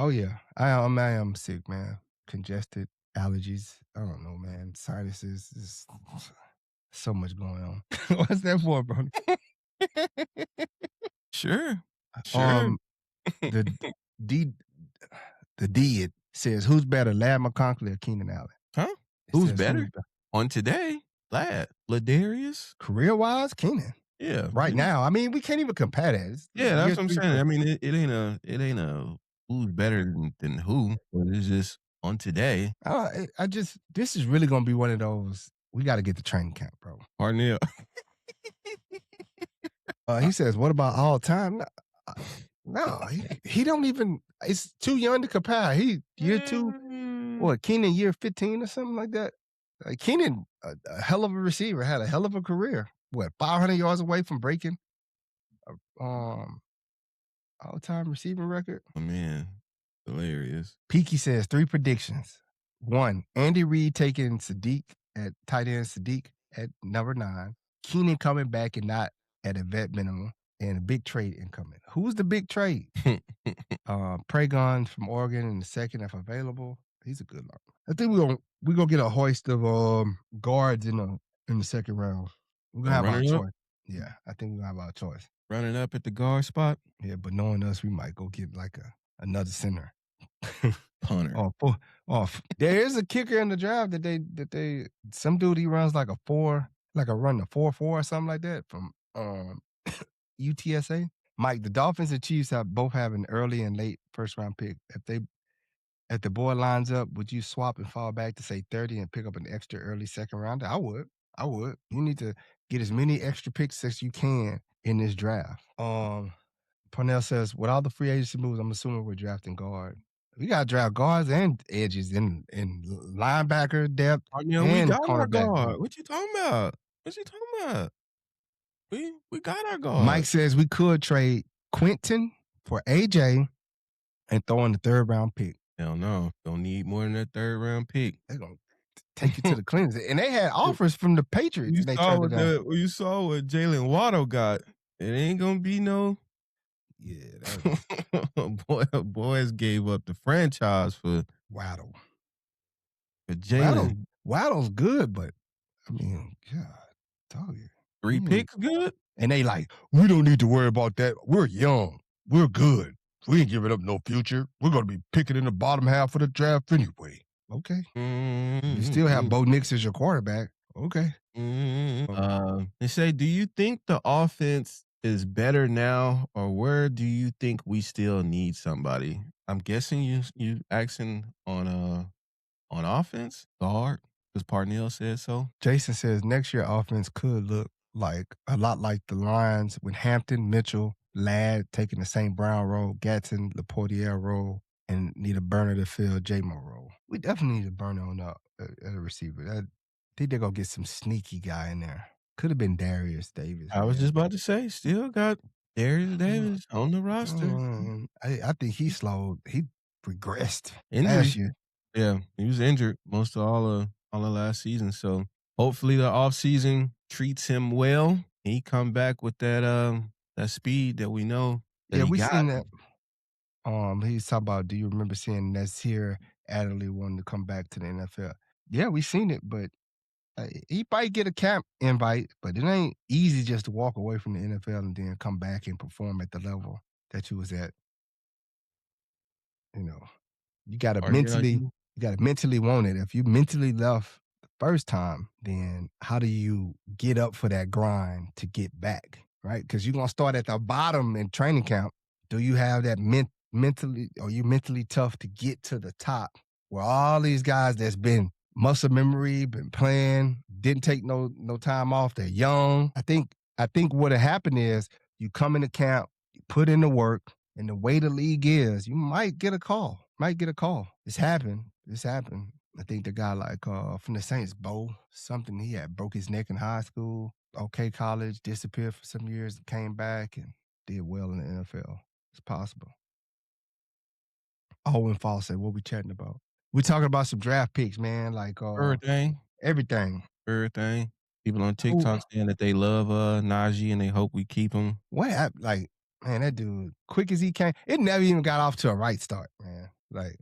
[SPEAKER 2] yeah, I am sick, man. Congested, allergies. I don't know, man. Sinuses. There's so much going on. What's that for, bro?
[SPEAKER 1] Sure.
[SPEAKER 2] The D says, who's better, Lad McConkey or Keenan Allen?
[SPEAKER 1] Huh? Who's better? On today, Ladarius.
[SPEAKER 2] Career-wise, Keenan.
[SPEAKER 1] Yeah.
[SPEAKER 2] Right now. I mean, we can't even compare that.
[SPEAKER 1] That's what I'm saying. I mean, it ain't a who's better than who, but it's just on today.
[SPEAKER 2] This is really going to be one of those, we got to get the training camp, bro.
[SPEAKER 1] Arnell.
[SPEAKER 2] He says, what about all time? No, he don't even, it's too young to compare. He year 2. what, Keenan year 15 or something like that? Keenan, a hell of a receiver, had a hell of a career. What, 500 yards away from breaking um all-time receiving record?
[SPEAKER 1] Oh, man. Hilarious.
[SPEAKER 2] Peaky says 3 predictions. 1, Andy Reid taking Sadiq at tight end Sadiq at number 9. Keenan coming back and not at a vet minimum, and a big trade incoming. Who's the big trade? Pragon from Oregon in the second if available. He's a good one. I think we're gonna get a hoist of guards in the second round. We're gonna have our
[SPEAKER 1] Running up?
[SPEAKER 2] choice. Yeah, I think we're gonna have our choice.
[SPEAKER 1] Running up at the guard spot?
[SPEAKER 2] Yeah, but knowing us, we might go get like another center.
[SPEAKER 1] Punter.
[SPEAKER 2] There is a kicker in the draft that they some dude he runs like a 4, like a run the 4-4 or something like that from UTSA. Mike, the Dolphins and Chiefs both have an early and late first round pick. If the board lines up, would you swap and fall back to say 30 and pick up an extra early second rounder? I would. You need to get as many extra picks as you can in this draft. Parnell says, with all the free agency moves, I'm assuming we're drafting guard. We got to draft guards and edges in linebacker depth.
[SPEAKER 1] Parnell, we got our guard. What you talking about? We got our guard.
[SPEAKER 2] Mike says we could trade Quentin for AJ and throw in the 3rd round pick.
[SPEAKER 1] Hell no. Don't need more than that 3rd round pick.
[SPEAKER 2] They're going to take you to the cleaners. And they had offers from the Patriots.
[SPEAKER 1] You saw what Jalen Waddle got. It ain't going to be no.
[SPEAKER 2] Yeah.
[SPEAKER 1] Boys gave up the franchise for
[SPEAKER 2] Waddle.
[SPEAKER 1] For Jalen.
[SPEAKER 2] Waddle's good, but I mean, God, dog.
[SPEAKER 1] 3 picks good?
[SPEAKER 2] And they like, we don't need to worry about that. We're young. We're good. We ain't giving up no future. We're going to be picking in the bottom half of the draft anyway. Okay. You still have Bo Nix as your quarterback. Okay.
[SPEAKER 1] They say, do you think the offense is better now, or where do you think we still need somebody? I'm guessing you asking on offense, guard, because Parnell said so.
[SPEAKER 2] Jason says next year offense could look like a lot like the Lions with Hampton, Mitchell, Ladd taking the St. Brown role, Gatson, Laportiere role, and need a burner to fill J-Mo role. We definitely need a burner on at a receiver. I think they're going to get some sneaky guy in there. Could have been Darius Davis.
[SPEAKER 1] I was just about to say, still got Darius Davis on the roster.
[SPEAKER 2] I think he slowed. He regressed
[SPEAKER 1] last year. Yeah, he was injured most of all of last season. So hopefully the offseason treats him well. He come back with that speed that we know that
[SPEAKER 2] we
[SPEAKER 1] got.
[SPEAKER 2] seen that. He's talking about, do you remember seeing Nasir Adderley wanting to come back to the NFL? Yeah, we seen it, but he might get a camp invite, but it ain't easy just to walk away from the NFL and then come back and perform at the level that you was at. You know, you got to mentally want it. If you mentally left the first time, then how do you get up for that grind to get back, right? Because you're going to start at the bottom in training camp. Do you have that mentally, are you mentally tough to get to the top where all these guys that's been muscle memory, been playing, didn't take no time off, they're young. I think what happened is you come into camp, you put in the work, and the way the league is, you might get a call. It's happened. I think the guy like from the Saints, something, he had broke his neck in high school, okay college, disappeared for some years, came back and did well in the NFL. It's possible. Owen Fall said, what we chatting about? We're talking about some draft picks, man. Like
[SPEAKER 1] everything. People on TikTok saying that they love Najee and they hope we keep him.
[SPEAKER 2] What? Like, man, that dude, quick as he came, it never even got off to a right start, man. Like,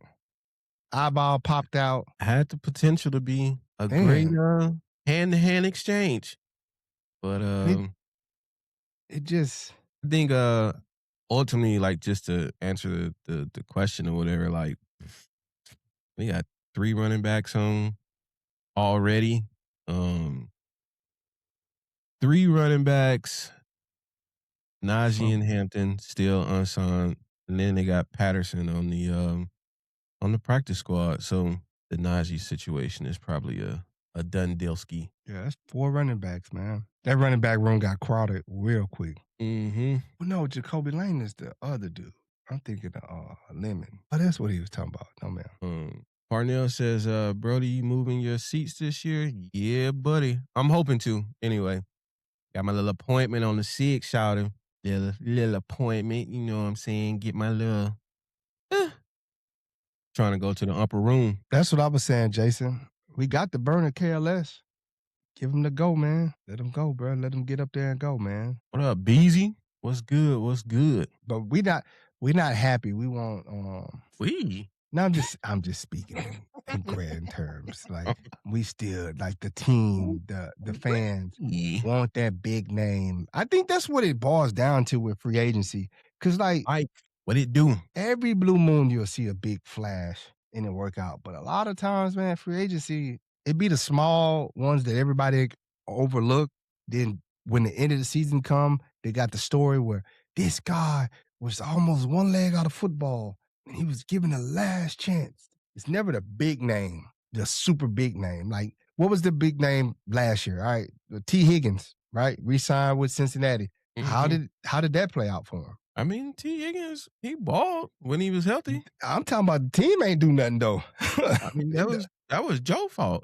[SPEAKER 2] eyeball popped out.
[SPEAKER 1] Had the potential to be a great hand-to-hand exchange. But
[SPEAKER 2] it just,
[SPEAKER 1] I think ultimately, like, just to answer the question or whatever, like, we got 3 running backs on already. 3 running backs, Najee and Hampton still unsigned, and then they got Patterson on the practice squad. So the Najee situation is probably a done dealski.
[SPEAKER 2] Yeah, that's 4 running backs, man. That running back room got crowded real quick.
[SPEAKER 1] Mm-hmm.
[SPEAKER 2] Well, no, Jacoby Lane is the other dude. I'm thinking of Lemon. Oh, that's what he was talking about. No, man.
[SPEAKER 1] Parnell says, Brody, you moving your seats this year? Yeah, buddy. I'm hoping to. Anyway, got my little appointment on the 6th, shouting. Little appointment, you know what I'm saying? Get my little trying to go to the upper room.
[SPEAKER 2] That's what I was saying, Jason. We got the burner KLS. Give him the go, man. Let him go, bro. Let him get up there and go, man.
[SPEAKER 1] What up, Beezy? What's good? What's good?
[SPEAKER 2] But we not happy. We want
[SPEAKER 1] We.
[SPEAKER 2] No, I'm just speaking in grand terms. Like we still like the team, the fans want that big name. I think that's what it boils down to with free agency. Cause like
[SPEAKER 1] what it do?
[SPEAKER 2] Every blue moon you'll see a big flash in the workout. But a lot of times, man, free agency, it be the small ones that everybody overlook. Then when the end of the season come, they got the story where this guy was almost one leg out of football and he was given a last chance. It's never the big name, the super big name. Like, what was the big name last year? All right, T. Higgins, right? Re-signed with Cincinnati.
[SPEAKER 1] Mhm.
[SPEAKER 2] How did that play out for him?
[SPEAKER 1] I mean, T. Higgins, he balled when he was healthy.
[SPEAKER 2] I'm talking about the team ain't do nothing though.
[SPEAKER 1] I mean, that was Joe's fault.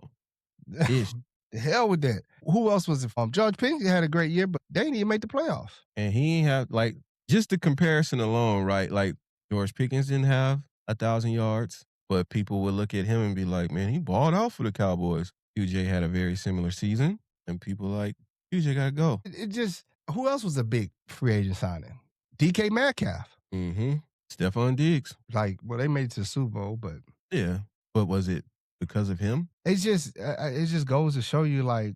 [SPEAKER 2] The hell with that. Who else was it from? George Pickens had a great year, but they didn't even make the playoffs.
[SPEAKER 1] And he ain't have like just the comparison alone, right? Like George Pickens didn't have 1,000 yards, but people would look at him and be like, "Man, he balled out for the Cowboys." QJ had a very similar season, and people like QJ got to go.
[SPEAKER 2] It just who else was a big free agent signing? DK Metcalf.
[SPEAKER 1] Mm-hmm. Stephon Diggs.
[SPEAKER 2] Like, well, they made it to the Super Bowl, but
[SPEAKER 1] yeah, but was it because of him?
[SPEAKER 2] It just goes to show you like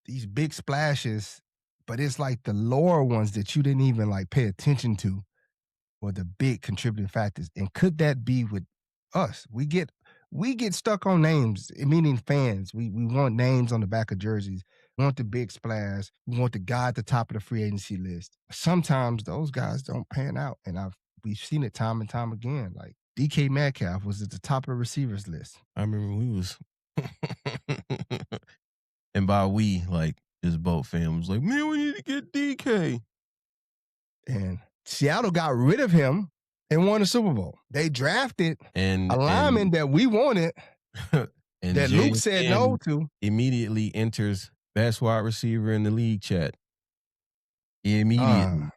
[SPEAKER 2] these big splashes, but it's like the lower ones that you didn't even like pay attention to were the big contributing factors. And could that be with us? We get stuck on names, meaning fans. We want names on the back of jerseys. We want the big splash. We want the guy at the top of the free agency list. Sometimes those guys don't pan out, and we've seen it time and time again. Like DK Metcalf was at the top of the receivers list.
[SPEAKER 1] I remember we was, and by we, like this boat fan was like, man, we need to get DK.
[SPEAKER 2] And Seattle got rid of him and won the Super Bowl. They drafted a lineman that we wanted
[SPEAKER 1] and
[SPEAKER 2] that Luke said no to.
[SPEAKER 1] Immediately enters best wide receiver in the league chat. Immediately.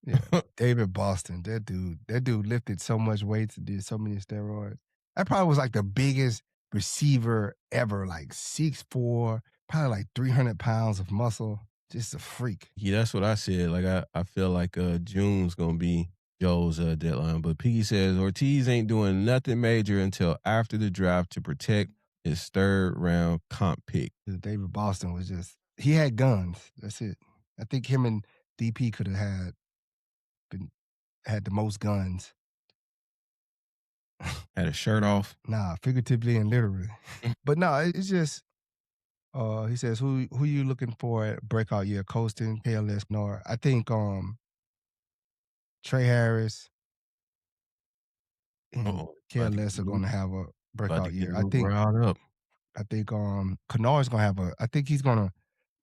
[SPEAKER 2] Yeah, David Boston, that dude lifted so much weights and did so many steroids. That probably was like the biggest receiver ever, like 6'4", probably like 300 pounds of muscle. Just a freak.
[SPEAKER 1] Yeah, that's what I said. Like I feel like June's gonna be Joe's deadline. But Piggy says Ortiz ain't doing nothing major until after the draft to protect his third round comp pick.
[SPEAKER 2] David Boston was he had guns. That's it. I think him and DP could have had the most guns.
[SPEAKER 1] Had a shirt off.
[SPEAKER 2] Nah, figuratively and literally. But no, it's just he says, who you looking for at breakout year? Colston, KLS, Nor. I think Trey Harris and KLS are gonna have a breakout year. I think Kennard's gonna I think he's gonna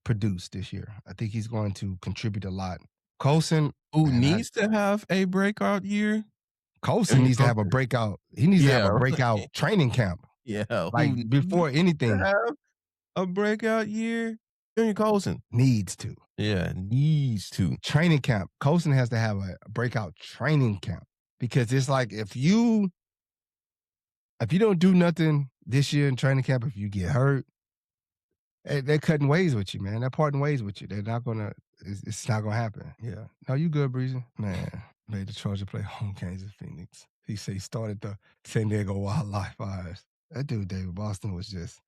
[SPEAKER 2] produce this year. I think he's going to contribute a lot. Colson,
[SPEAKER 1] who needs to have a breakout year?
[SPEAKER 2] Colson needs to have a breakout. He needs to have a breakout training camp.
[SPEAKER 1] Yeah.
[SPEAKER 2] Like before anything.
[SPEAKER 1] Have a breakout year? Junior Colson.
[SPEAKER 2] Needs to.
[SPEAKER 1] Yeah, needs to.
[SPEAKER 2] Training camp. Colson has to have a breakout training camp. Because it's like if you don't do nothing this year in training camp, if you get hurt, they're cutting ways with you, man. They're parting ways with you. They're not gonna. It's not gonna happen. Yeah. No, you good, Breezy? Man, made the Charger play home games in Phoenix. He said he started the San Diego Wildlife Fires. That dude, David Boston, was just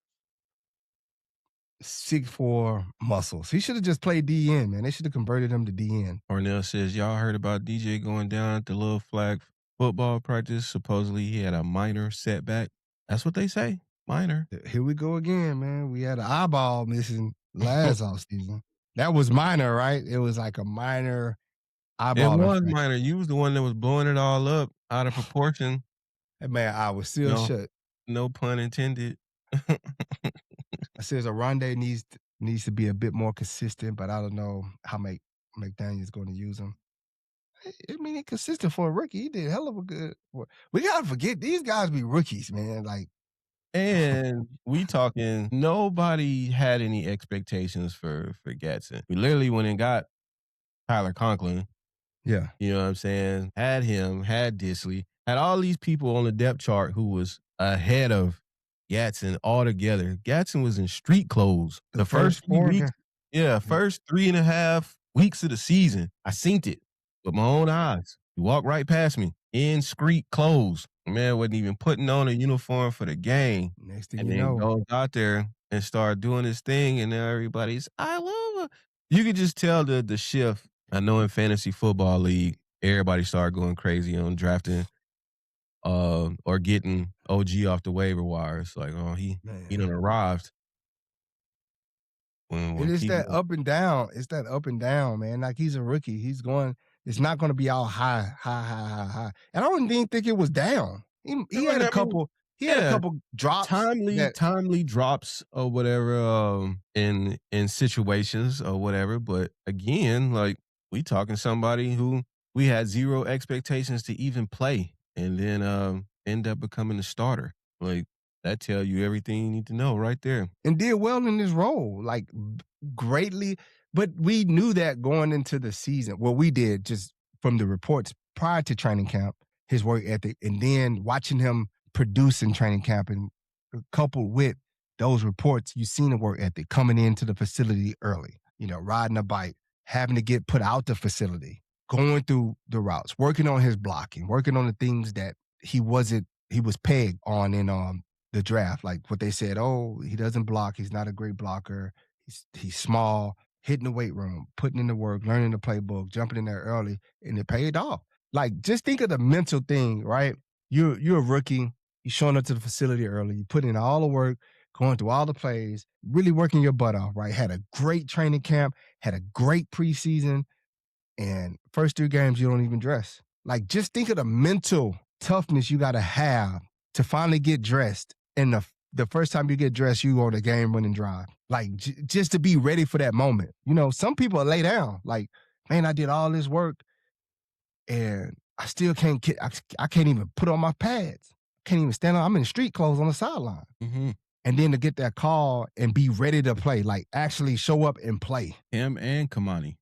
[SPEAKER 2] 6'4" muscles. He should have just played DN, man. They should have converted him to DN.
[SPEAKER 1] Parnell says, y'all heard about DJ going down at the little flag football practice? Supposedly he had a minor setback. That's what they say. Minor.
[SPEAKER 2] Here we go again, man. We had an eyeball missing last offseason. That was minor, right? It was like a minor eyeball.
[SPEAKER 1] It was minor. You was the one that was blowing it all up out of proportion.
[SPEAKER 2] Hey, man, I was still shut.
[SPEAKER 1] No pun intended.
[SPEAKER 2] I says Aronde needs to be a bit more consistent, but I don't know how McDaniel's going to use him. I mean, he consistent for a rookie. He did hell of a good work. We gotta forget these guys be rookies, man. Like,
[SPEAKER 1] And we talking nobody had any expectations for Gatson. We literally went and got Tyler Conklin.
[SPEAKER 2] yeah,
[SPEAKER 1] You know what I'm saying? Had him, had Disley, had all these people on the depth chart who was ahead of Gatson altogether. Gatson was in street clothes the first
[SPEAKER 2] first
[SPEAKER 1] 3
[SPEAKER 2] 4
[SPEAKER 1] weeks.
[SPEAKER 2] games.
[SPEAKER 1] Yeah, first 3.5 weeks of the season. I seen it with my own eyes. He walked right past me in street clothes. Man wasn't even putting on a uniform for the game.
[SPEAKER 2] Next thing
[SPEAKER 1] And
[SPEAKER 2] you
[SPEAKER 1] then
[SPEAKER 2] know,
[SPEAKER 1] goes out there and start doing his thing, and now everybody's, I love it. You could just tell the shift. I know in fantasy football league, everybody started going crazy on drafting or getting OG off the waiver wires. Like, oh, he done
[SPEAKER 2] man.
[SPEAKER 1] arrived.
[SPEAKER 2] It
[SPEAKER 1] When
[SPEAKER 2] is that
[SPEAKER 1] people,
[SPEAKER 2] up and down. It's that up and down, man. Like he's a rookie. He's going. It's not going to be all high, high, high, high, high. And I don't even think it was down. He had a
[SPEAKER 1] I mean,
[SPEAKER 2] couple. He had a
[SPEAKER 1] yeah,
[SPEAKER 2] couple drops
[SPEAKER 1] timely
[SPEAKER 2] that.
[SPEAKER 1] timely drops or whatever in situations or whatever. But again, like we talking somebody who we had zero expectations to even play, and then end up becoming a starter. Like that tell you everything you need to know right there.
[SPEAKER 2] And did well in his role, like greatly. But we knew that going into the season. Well, we did just from the reports prior to training camp, his work ethic, and then watching him produce in training camp, and coupled with those reports, you seen the work ethic coming into the facility early. Riding a bike, having to get put out the facility, going through the routes, working on his blocking, working on the things that he was pegged on in the draft, like what they said, oh, he doesn't block, he's not a great blocker, he's small, hitting the weight room, putting in the work, learning the playbook, jumping in there early, and it paid off. Like, just think of the mental thing, right? You're a rookie, you're showing up to the facility early, you put in all the work, going through all the plays, really working your butt off, right? Had a great training camp, had a great preseason, and first 3 games you don't even dress. Like, just think of the mental toughness you got to have to finally get dressed. And the first time you get dressed, you on a game-winning drive. Like, just to be ready for that moment. Some people lay down. Like, man, I did all this work, and I still can't get. I can't even put on my pads. Can't even stand up. I'm in street clothes on the sideline.
[SPEAKER 1] Mm-hmm.
[SPEAKER 2] And then to get that call and be ready to play, like actually show up and play.
[SPEAKER 1] Him and Kamani.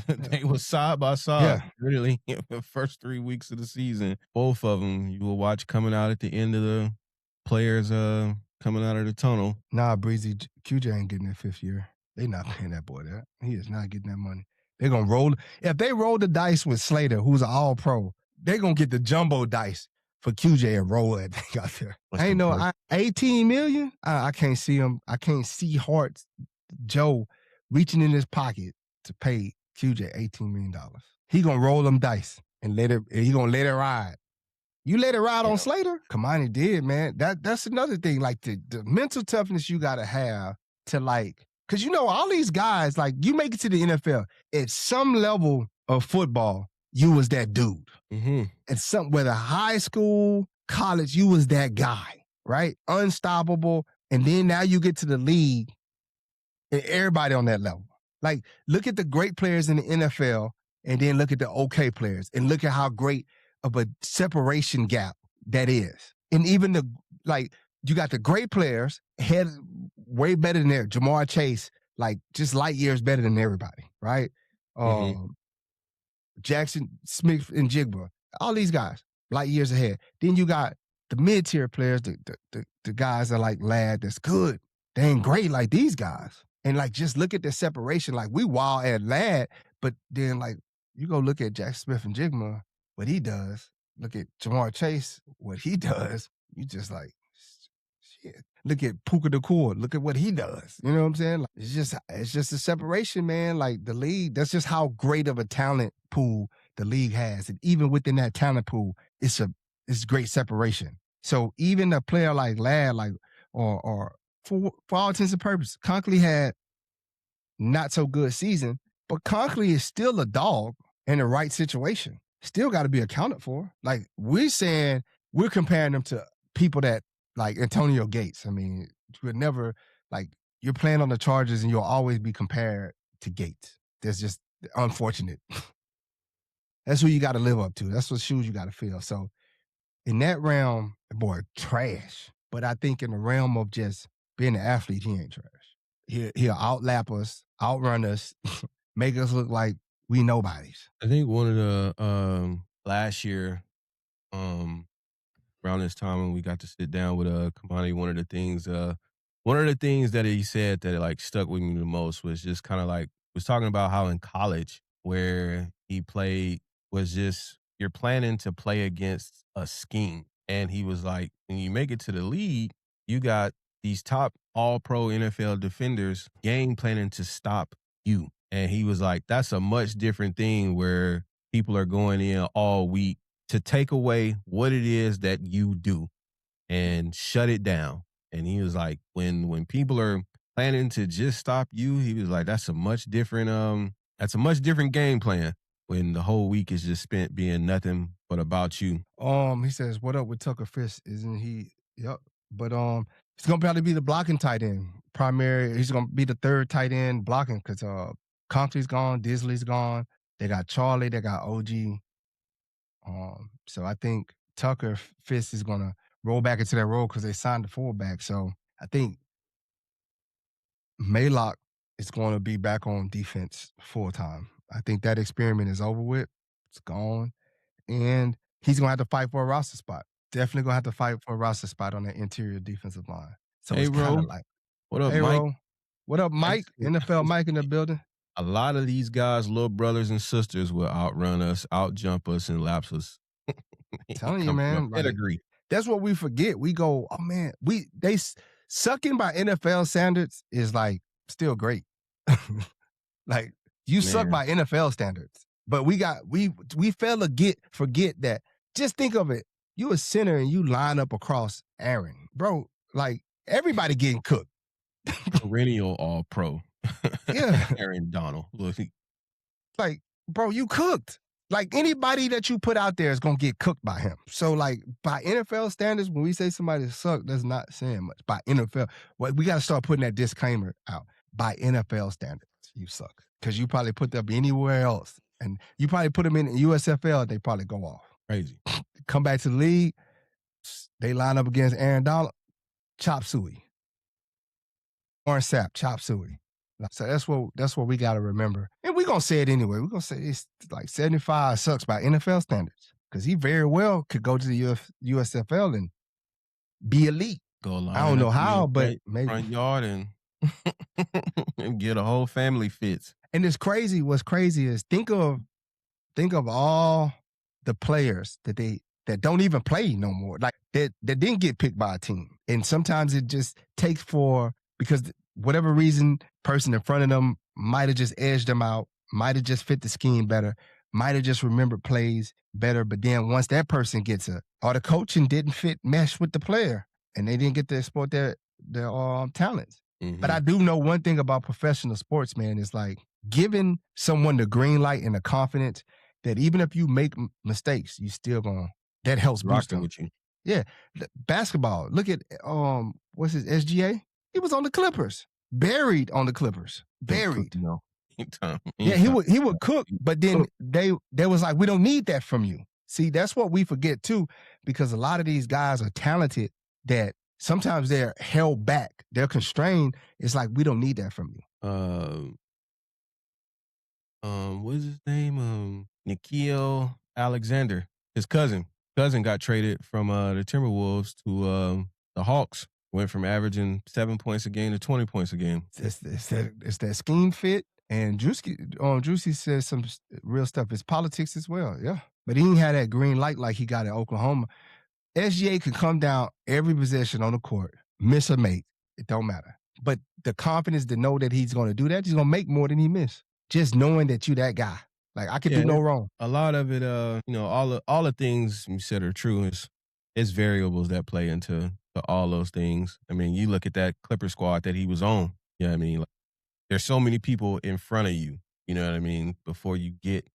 [SPEAKER 1] They were side by side,
[SPEAKER 2] Yeah.
[SPEAKER 1] really. The first 3 weeks of the season, both of them you will watch coming out at the end of the players coming out of the tunnel.
[SPEAKER 2] Nah, Breezy, QJ ain't getting that 5th year. They not paying that boy that. He is not getting that money. They're gonna roll. If they roll the dice with Slater, who's an all-pro, they're gonna get the jumbo dice for QJ and roll that thing out there. I ain't know. 18 million? I can't see him. I can't see Joe reaching in his pocket to pay QJ $18 million. He gonna roll them dice and he gonna let it ride. You let it ride on Slater? Kamani did, man. That's another thing. Like the mental toughness you gotta have to, like, because all these guys, like, you make it to the NFL at some level of football, you was that dude.
[SPEAKER 1] Mm-hmm.
[SPEAKER 2] At whether high school, college, you was that guy, right? Unstoppable. And then now you get to the league and everybody on that level. Like, look at the great players in the NFL and then look at the okay players and look at how great of a separation gap that is. And even you got the great players had way better than Jamar Chase, like just light years better than everybody, right? Jackson Smith and Jigba, all these guys, light years ahead. Then you got the mid-tier players, the guys that like Ladd, that's good. They ain't great like these guys. And like, just look at the separation. Like, we wild at Ladd, but then like you go look at Jackson Smith and Jigma, what he does. Look at Jamar Chase, what he does. You just like, shit. Look at Puka Nacua. Look at what he does. You know what I'm saying? Like, it's just a separation, man. Like, the league, that's just how great of a talent pool the league has. And even within that talent pool, it's great separation. So even a player like Ladd, like, or for all intents and purposes, Conklin had not so good season, but Conklin is still a dog in the right situation. Still got to be accounted for. Like, we're comparing them to people that, like Antonio Gates. I mean, you would never, like, you're playing on the Chargers and you'll always be compared to Gates. That's just unfortunate. That's who you got to live up to. That's what shoes you got to fill. So in that realm, boy, trash. But I think in the realm of just being an athlete, he ain't trash. He'll outlap us, outrun us, make us look like we nobodies.
[SPEAKER 1] I think one of the last year, around this time when we got to sit down with Kamani, one of the things that he said that like stuck with me the most was just kind of like was talking about how in college where he played was just you're planning to play against a scheme. And he was like, when you make it to the league, you got these top all pro NFL defenders game planning to stop you. And he was like, that's a much different thing where people are going in all week to take away what it is that you do and shut it down. And he was like, when people are planning to just stop you, he was like, that's a much different game plan when the whole week is just spent being nothing but about you.
[SPEAKER 2] He says, what up with Tucker Fish? Isn't he? Yep. But he's gonna probably be the blocking tight end. He's gonna be the third tight end blocking because Conkley's gone, Disley's gone. They got Charlie, they got OG. So I think Tucker Fish is gonna roll back into that role because they signed the fullback. So I think Maylock is going to be back on defense full time. I think that experiment is over with. It's gone. And he's going to have to fight for a roster spot. Definitely going to have to fight for a roster spot on the interior defensive line. So
[SPEAKER 1] Hey,
[SPEAKER 2] it's kind
[SPEAKER 1] Ro.
[SPEAKER 2] of like,
[SPEAKER 1] What up,
[SPEAKER 2] hey,
[SPEAKER 1] Mike?
[SPEAKER 2] Ro. What up, Mike? NFL Mike in the building.
[SPEAKER 1] A lot of these guys, little brothers and sisters, will outrun us, outjump us, and lapse us.
[SPEAKER 2] Telling you, man. Like, that's what we forget. We go, oh man, they sucking by NFL standards is like still great. Like you suck by NFL standards, but we fail to forget that. Just think of it. You a center and you line up across Aaron, bro. Like everybody getting cooked.
[SPEAKER 1] Perennial all pro.
[SPEAKER 2] Yeah.
[SPEAKER 1] Aaron Donald.
[SPEAKER 2] Like, bro, you cooked. Like anybody that you put out there is gonna get cooked by him. So like by NFL standards, when we say somebody suck, that's not saying much. By NFL, we gotta start putting that disclaimer out. By NFL standards, you suck. Because you probably put them anywhere else. And you probably put them in the USFL, they probably go off.
[SPEAKER 1] Crazy.
[SPEAKER 2] Come back to the league, they line up against Aaron Donald, chop suey. Orange Sapp, chop suey. So that's what we got to remember. And we're going to say it anyway. We're going to say it's like 75 sucks by NFL standards because he very well could go to the USFL and be elite. I don't know how, but maybe.
[SPEAKER 1] Front yard and get a whole family fits.
[SPEAKER 2] And it's crazy. What's crazy is think of all the players that don't even play no more. Like that didn't get picked by a team. And sometimes it just takes because whatever reason, person in front of them might have just edged them out, might have just fit the scheme better, might have just remembered plays better. But then once that person gets or the coaching didn't mesh with the player and they didn't get to exploit their talents. Mm-hmm. But I do know one thing about professional sports, man, is like giving someone the green light and the confidence that even if you make mistakes, you still that helps boost them.
[SPEAKER 1] With you.
[SPEAKER 2] Yeah. Basketball. Look at, what's his SGA? He was on the Clippers. Buried on the Clippers. Buried.
[SPEAKER 1] No.
[SPEAKER 2] Yeah, he would cook, but then they was like, we don't need that from you. See, that's what we forget too, because a lot of these guys are talented that sometimes they're held back. They're constrained. It's like, we don't need that from you.
[SPEAKER 1] What is his name? Nikhil Alexander. His cousin got traded from the Timberwolves to the Hawks. Went from averaging 7 points a game to 20 points a game.
[SPEAKER 2] It's that scheme fit. And Juicy says some real stuff. It's politics as well, yeah. But he didn't have that green light like he got at Oklahoma. SGA could come down every possession on the court, miss or make. It don't matter. But the confidence to know that he's going to do that, he's going to make more than he missed. Just knowing that you that guy. Like, I could do no wrong.
[SPEAKER 1] A lot of it, all the things you said are true. It's variables that play into all those things. I mean, you look at that Clipper squad that he was on. You know what I mean? Like, there's so many people in front of you, you know what I mean, before you get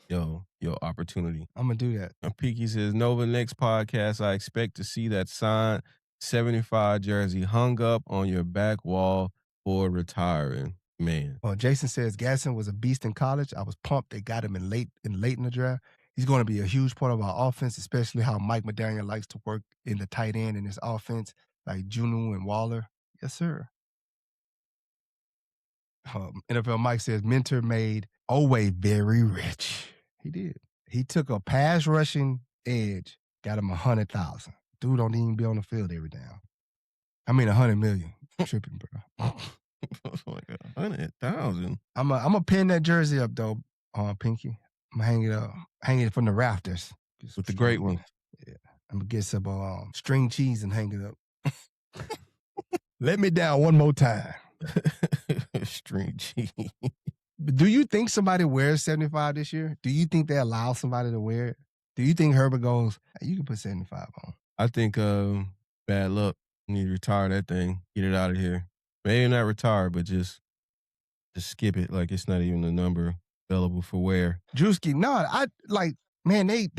[SPEAKER 1] your opportunity.
[SPEAKER 2] I'm going to do that.
[SPEAKER 1] And Peaky says, Nova, next podcast, I expect to see that signed 75 jersey hung up on your back wall for retiring. Man.
[SPEAKER 2] Jason says Gasson was a beast in college. I was pumped they got him late in the draft. He's going to be a huge part of our offense, especially how Mike Medallion likes to work in the tight end in his offense, like Juno and Waller. Yes, sir. NFL Mike says Mentor made Oweh very rich. He did. He took a pass rushing edge, got him 100,000. Dude don't even be on the field every down. I mean 100 million. Tripping, bro.
[SPEAKER 1] Like 100,000.
[SPEAKER 2] I'm gonna pin that jersey up though, Pinky. I'm gonna hang it up, hang it from the rafters
[SPEAKER 1] With the great one.
[SPEAKER 2] Yeah, I'm gonna get some string cheese and hang it up. Let me down one more time.
[SPEAKER 1] String cheese.
[SPEAKER 2] Do you think somebody wears 75 this year? Do you think they allow somebody to wear it? Do you think Herbert goes, hey, you can put 75 on?
[SPEAKER 1] I think bad luck. You need to retire that thing. Get it out of here. Maybe not retire, but just skip it. Like it's not even a number available for wear.
[SPEAKER 2] Drewski, no, I like, man, they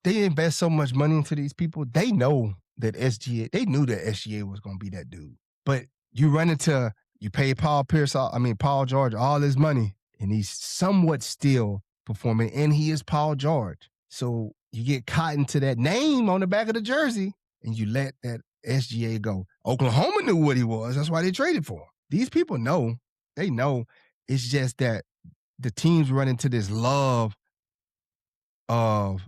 [SPEAKER 2] invest so much money into these people. They know that knew that SGA was gonna be that dude. But you run into, you pay Paul George all his money, and he's somewhat still performing, and he is Paul George. So you get caught into that name on the back of the jersey, and you let that SGA go. Oklahoma knew what he was. That's why they traded for him. These people know. They know. It's just that the teams run into this love of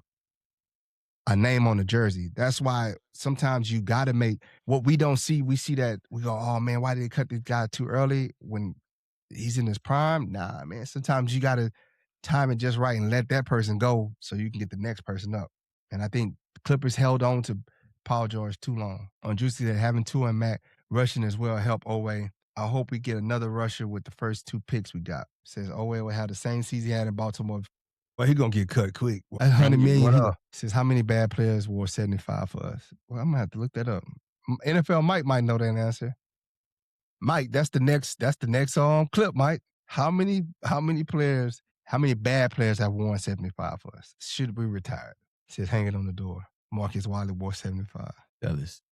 [SPEAKER 2] a name on the jersey. That's why sometimes you got to make what we don't see. We see that we go, oh man, why did they cut this guy too early when he's in his prime? Nah, man. Sometimes you got to time it just right and let that person go so you can get the next person up. And I think the Clippers held on to Paul George too long. On Juicy, that having Tua and Mac rushing as well help Oweh. I hope we get another rusher with the first 2 picks we got. Says Oweh will have the same season he had in Baltimore. Well, he gonna get cut quick. That's 100 million. Says how many bad players wore 75 for us? Well, I'm gonna have to look that up. NFL Mike might know that answer. Mike, that's the next clip, Mike. How many players, how many bad players have worn 75 for us? Should we retire? Says hang it on the door. Marcus Wiley wore 75.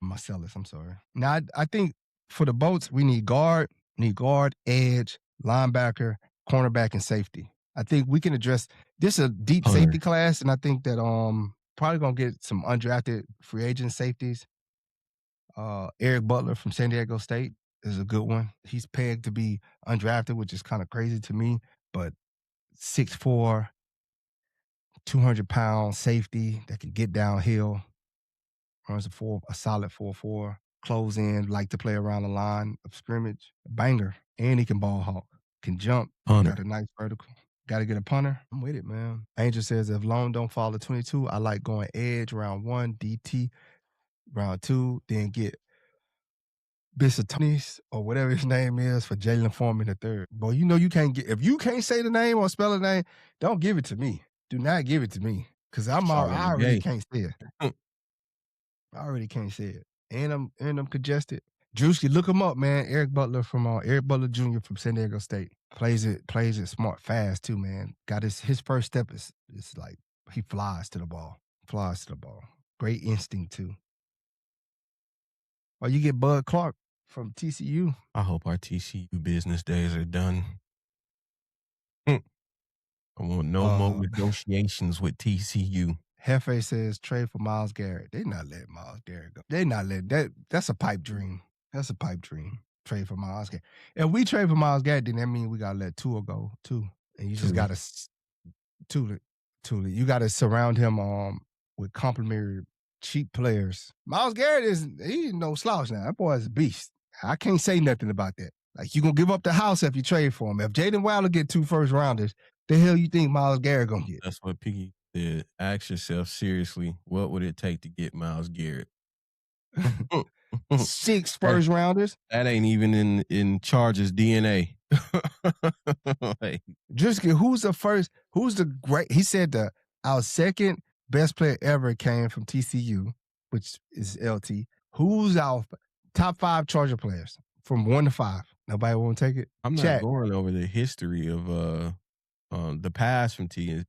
[SPEAKER 2] Marcellus, I'm sorry. Now, I think for the Bolts, we need guard, edge, linebacker, cornerback, and safety. I think we can address this is a deep safety class, and I think that probably gonna get some undrafted free agent safeties. Eric Butler from San Diego State is a good one. He's pegged to be undrafted, which is kind of crazy to me, but 6'4", 200-pound safety that can get downhill, runs a solid 4.4, close in, like to play around the line of scrimmage, banger, and he can ball hawk, can jump, got a nice vertical. Got to get a punter. I'm with it, man. Angel says, if loan don't fall to 22, I like going edge round 1, DT round 2, then get Bissatonis or whatever his name is for Jalen Foreman the third. Boy, you know you can't get, if you can't say the name or spell the name, don't give it to me. Do not give it to me. Because I already can't say it. I already can't say it. And I'm congested. Drewski, look him up, man. Eric Butler Jr. from San Diego State. Plays it smart, fast too, man. Got his first step is like he flies to the ball. Great instinct too. Or you get Bud Clark from TCU.
[SPEAKER 1] I hope our TCU business days are done. I want no more negotiations with TCU.
[SPEAKER 2] Hefe says trade for Myles Garrett. They not letting Myles Garrett go. They not letting that. That's a pipe dream. Trade for Myles Garrett. If we trade for Myles Garrett, then that means we gotta let Tua go too. And you just gotta Tua. You gotta surround him with complimentary cheap players. Myles Garrett he's no slouch now. That boy is a beast. I can't say nothing about that. Like you gonna give up the house if you trade for him. If Jaden Wilder get 2 first rounders, the hell you think Myles Garrett gonna get?
[SPEAKER 1] That's what Piggy said. Ask yourself seriously, what would it take to get Myles Garrett?
[SPEAKER 2] 6 first rounders.
[SPEAKER 1] That ain't even in Chargers DNA.
[SPEAKER 2] Like, Driscoll, he said our second best player ever came from TCU, which is LT. Who's our top 5 Charger players from 1 to 5? Nobody want to take it?
[SPEAKER 1] I'm not going over the history of the past from TCU.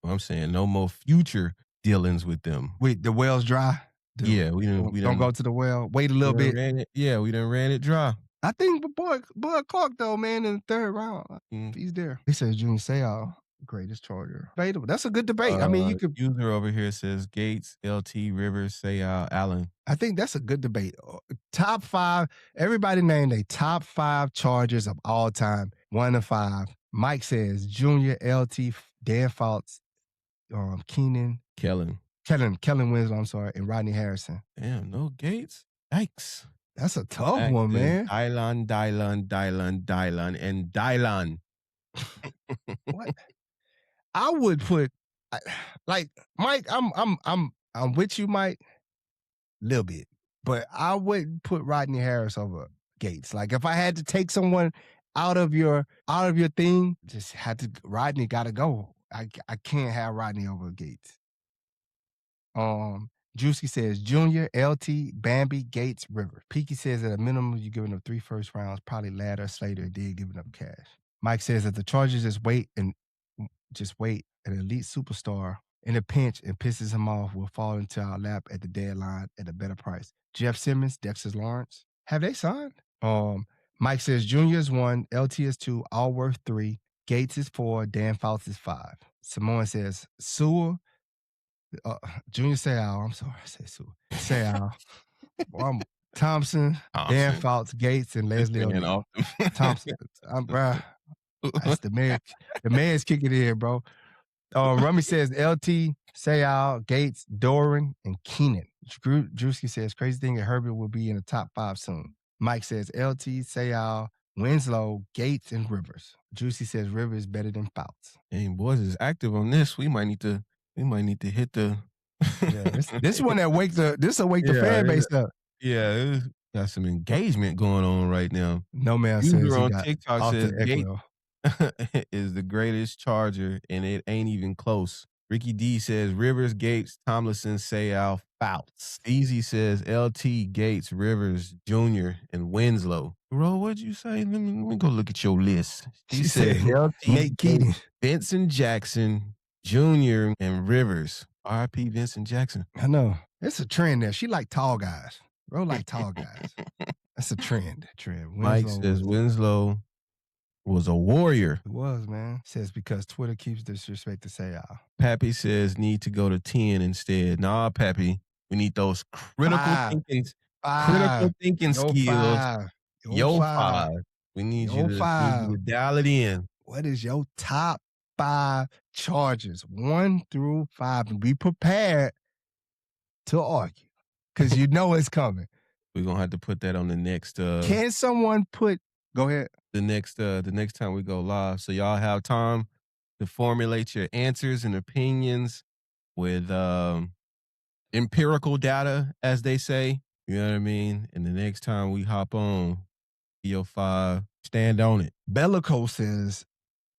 [SPEAKER 1] I'm saying no more future dealings with them.
[SPEAKER 2] Wait, the well's dry?
[SPEAKER 1] We don't
[SPEAKER 2] go to the well. Wait a little bit.
[SPEAKER 1] We done ran it dry.
[SPEAKER 2] I think Bud Clark, though, man, in the third round, he's there. He says Junior Seau, greatest Charger. Debatable. That's a good debate. I mean, you could.
[SPEAKER 1] User over here says Gates, LT, Rivers, Seau, Allen.
[SPEAKER 2] I think that's a good debate. Top 5. Everybody named a top 5 Chargers of all time. 1 to 5. Mike says Junior, LT, Dan Fouts, Keenan,
[SPEAKER 1] Kellen
[SPEAKER 2] Winslow, I'm sorry, and Rodney Harrison.
[SPEAKER 1] Damn, no Gates. Yikes.
[SPEAKER 2] That's a tough one, man.
[SPEAKER 1] Dylan, and Dylan.
[SPEAKER 2] What? I would put like Mike. I'm with you, Mike. A little bit, but I wouldn't put Rodney Harris over Gates. Like if I had to take someone out of your thing, just had to. Rodney got to go. I can't have Rodney over Gates. Juicy says Junior, LT, Bambi, Gates, River. Peaky says at a minimum you're giving up 3 first rounds, probably Ladder, Slater, and then giving up cash. Mike says that the Chargers just wait an elite superstar in a pinch and pisses him off will fall into our lap at the deadline at a better price. Jeff Simmons, Dexter Lawrence, have they signed? Mike says Junior is 1, LT is 2, Allworth 3, Gates is 4, Dan Fouts is 5. Samoan says Sewell, Junior Seau, I'm sorry, I said Sewell. Seau, Thompson, Dan Fouts, Gates, and Leslie O'Neal. Thompson, that's the man. The man's kicking in, bro. Rummy says LT, Seau, Gates, Doran, and Keenan. Drewski says crazy thing that Herbert will be in the top 5 soon. Mike says LT, Seau, Winslow, Gates, and Rivers. Juicy says Rivers is better than Fouts.
[SPEAKER 1] Hey, boys is active on this. We might need to hit the.
[SPEAKER 2] This one that wake the fan base up.
[SPEAKER 1] Yeah, got some engagement going on right now.
[SPEAKER 2] No man says
[SPEAKER 1] on TikTok says Gates is the greatest Charger, and it ain't even close. Ricky D says Rivers, Gates, Tomlinson, Seau, Fouts. Easy says LT, Gates, Rivers, Junior, and Winslow. Bro, what'd you say? Let me go look at your list. She said LT,
[SPEAKER 2] Nate Keating,
[SPEAKER 1] Vincent Jackson, Junior, and Rivers. R.I.P. Vincent Jackson.
[SPEAKER 2] I know. It's a trend there. She like tall guys. Bro like tall guys. That's a trend.
[SPEAKER 1] Mike says Winslow was a warrior.
[SPEAKER 2] It was, man. Says because Twitter keeps disrespect to Seau.
[SPEAKER 1] Pappy says need to go to 10 instead. Nah, Pappy. We need those critical thinking skills. Yo, 5. We need you to dial it in.
[SPEAKER 2] What is your top 5 Chargers? 1 through 5. And be prepared to argue. Because you know it's coming.
[SPEAKER 1] We're gonna have to put that on the next
[SPEAKER 2] Can someone go ahead?
[SPEAKER 1] The next time we go live. So y'all have time to formulate your answers and opinions with empirical data, as they say. You know what I mean? And the next time we hop on EO5, stand on it.
[SPEAKER 2] Bellico says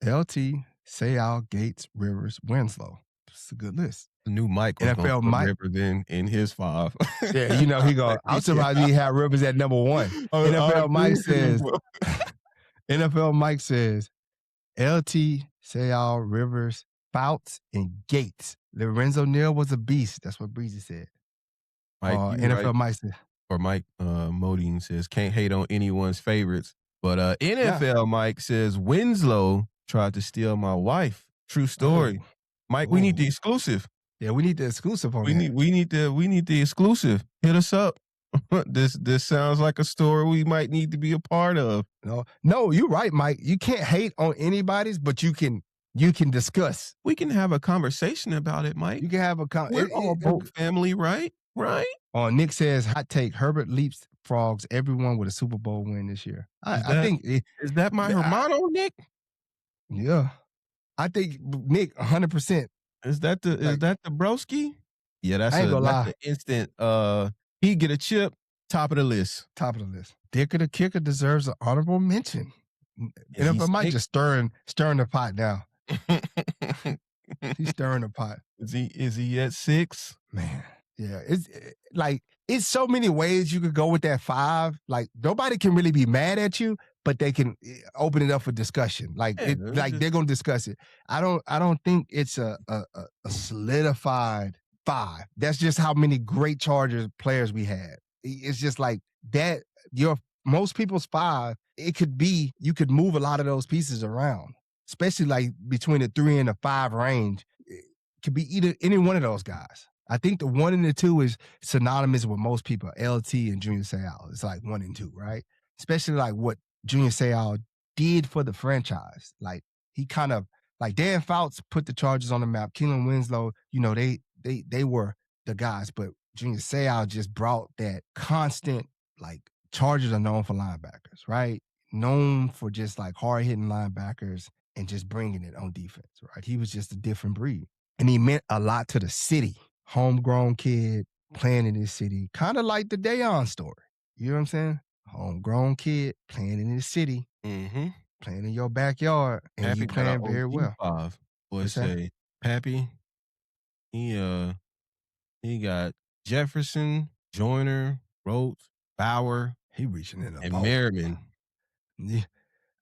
[SPEAKER 2] LT, Seau, Gates, Rivers, Winslow. It's a good list.
[SPEAKER 1] The new Mike was
[SPEAKER 2] NFL Mike
[SPEAKER 1] Rivers in his 5.
[SPEAKER 2] Yeah, you know he go. I'm surprised he had Rivers at number 1. NFL Mike says LT, Seau, Rivers, Fouts, and Gates. Lorenzo Neal was a beast. That's what Breezy said. NFL Mike said.
[SPEAKER 1] Or Mike Modine says can't hate on anyone's favorites, but NFL Mike says Winslow tried to steal my wife. True story. Mike, we need the exclusive.
[SPEAKER 2] Yeah, we need the exclusive on
[SPEAKER 1] we need the exclusive. Hit us up. This sounds like a story we might need to be a part of.
[SPEAKER 2] No, you're right, Mike. You can't hate on anybody's, but you can discuss.
[SPEAKER 1] We can have a conversation about it, Mike.
[SPEAKER 2] You can have a
[SPEAKER 1] We're all both family, right? Right.
[SPEAKER 2] Nick says hot take. Herbert leapfrogs everyone with a Super Bowl win this year. I think
[SPEAKER 1] is that my Hermano, Nick?
[SPEAKER 2] Yeah, I think Nick 100%.
[SPEAKER 1] Is that the broski? Yeah, that's
[SPEAKER 2] an
[SPEAKER 1] instant. He get a chip. Top of the list.
[SPEAKER 2] Dicker the kicker deserves an honorable mention. NFL Mike just stirring the pot now. He's stirring the pot.
[SPEAKER 1] Is he at 6?
[SPEAKER 2] Man, yeah. It's so many ways you could go with that 5. Like nobody can really be mad at you, but they can open it up for discussion. They're gonna discuss it. I don't think it's a solidified 5. That's just how many great Chargers players we had. It's just like that. Your most people's 5, it could be, you could move a lot of those pieces around, especially like between the 3 and the 5 range. It could be either any one of those guys. I think the 1 and the 2 is synonymous with most people, LT and Junior Seau. It's like 1 and 2, right? Especially like what Junior Seau did for the franchise. Like he kind of, like Dan Fouts put the Chargers on the map. Keenan Winslow, they were the guys, but Junior Seau just brought that constant, like, Chargers are known for linebackers, right? Known for just like hard-hitting linebackers and just bringing it on defense, right? He was just a different breed. And he meant a lot to the city. Homegrown kid playing in this city, kind of like the Deion story. You know what I'm saying? Homegrown kid playing in this city, playing in your backyard, and
[SPEAKER 1] Pappy
[SPEAKER 2] you
[SPEAKER 1] got an
[SPEAKER 2] playing very well.
[SPEAKER 1] OG5. Boy
[SPEAKER 2] What's that?
[SPEAKER 1] say, Pappy, he got Jefferson, Joyner, Rhodes, Bauer,
[SPEAKER 2] He reaching in the
[SPEAKER 1] and
[SPEAKER 2] vault.
[SPEAKER 1] Merriman.
[SPEAKER 2] Yeah.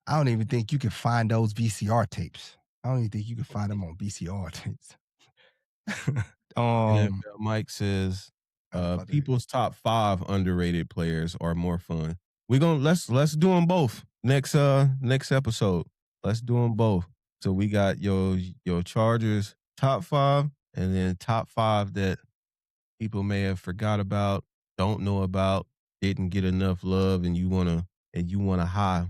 [SPEAKER 2] I don't even think you can find those VCR tapes. I don't even think you can find them on VCR tapes.
[SPEAKER 1] NFL Mike says, people's top 5 underrated players are more fun. Let's do them both next episode. Let's do them both. So we got your Chargers top 5, and then top 5 that people may have forgot about, don't know about, didn't get enough love, and you wanna high.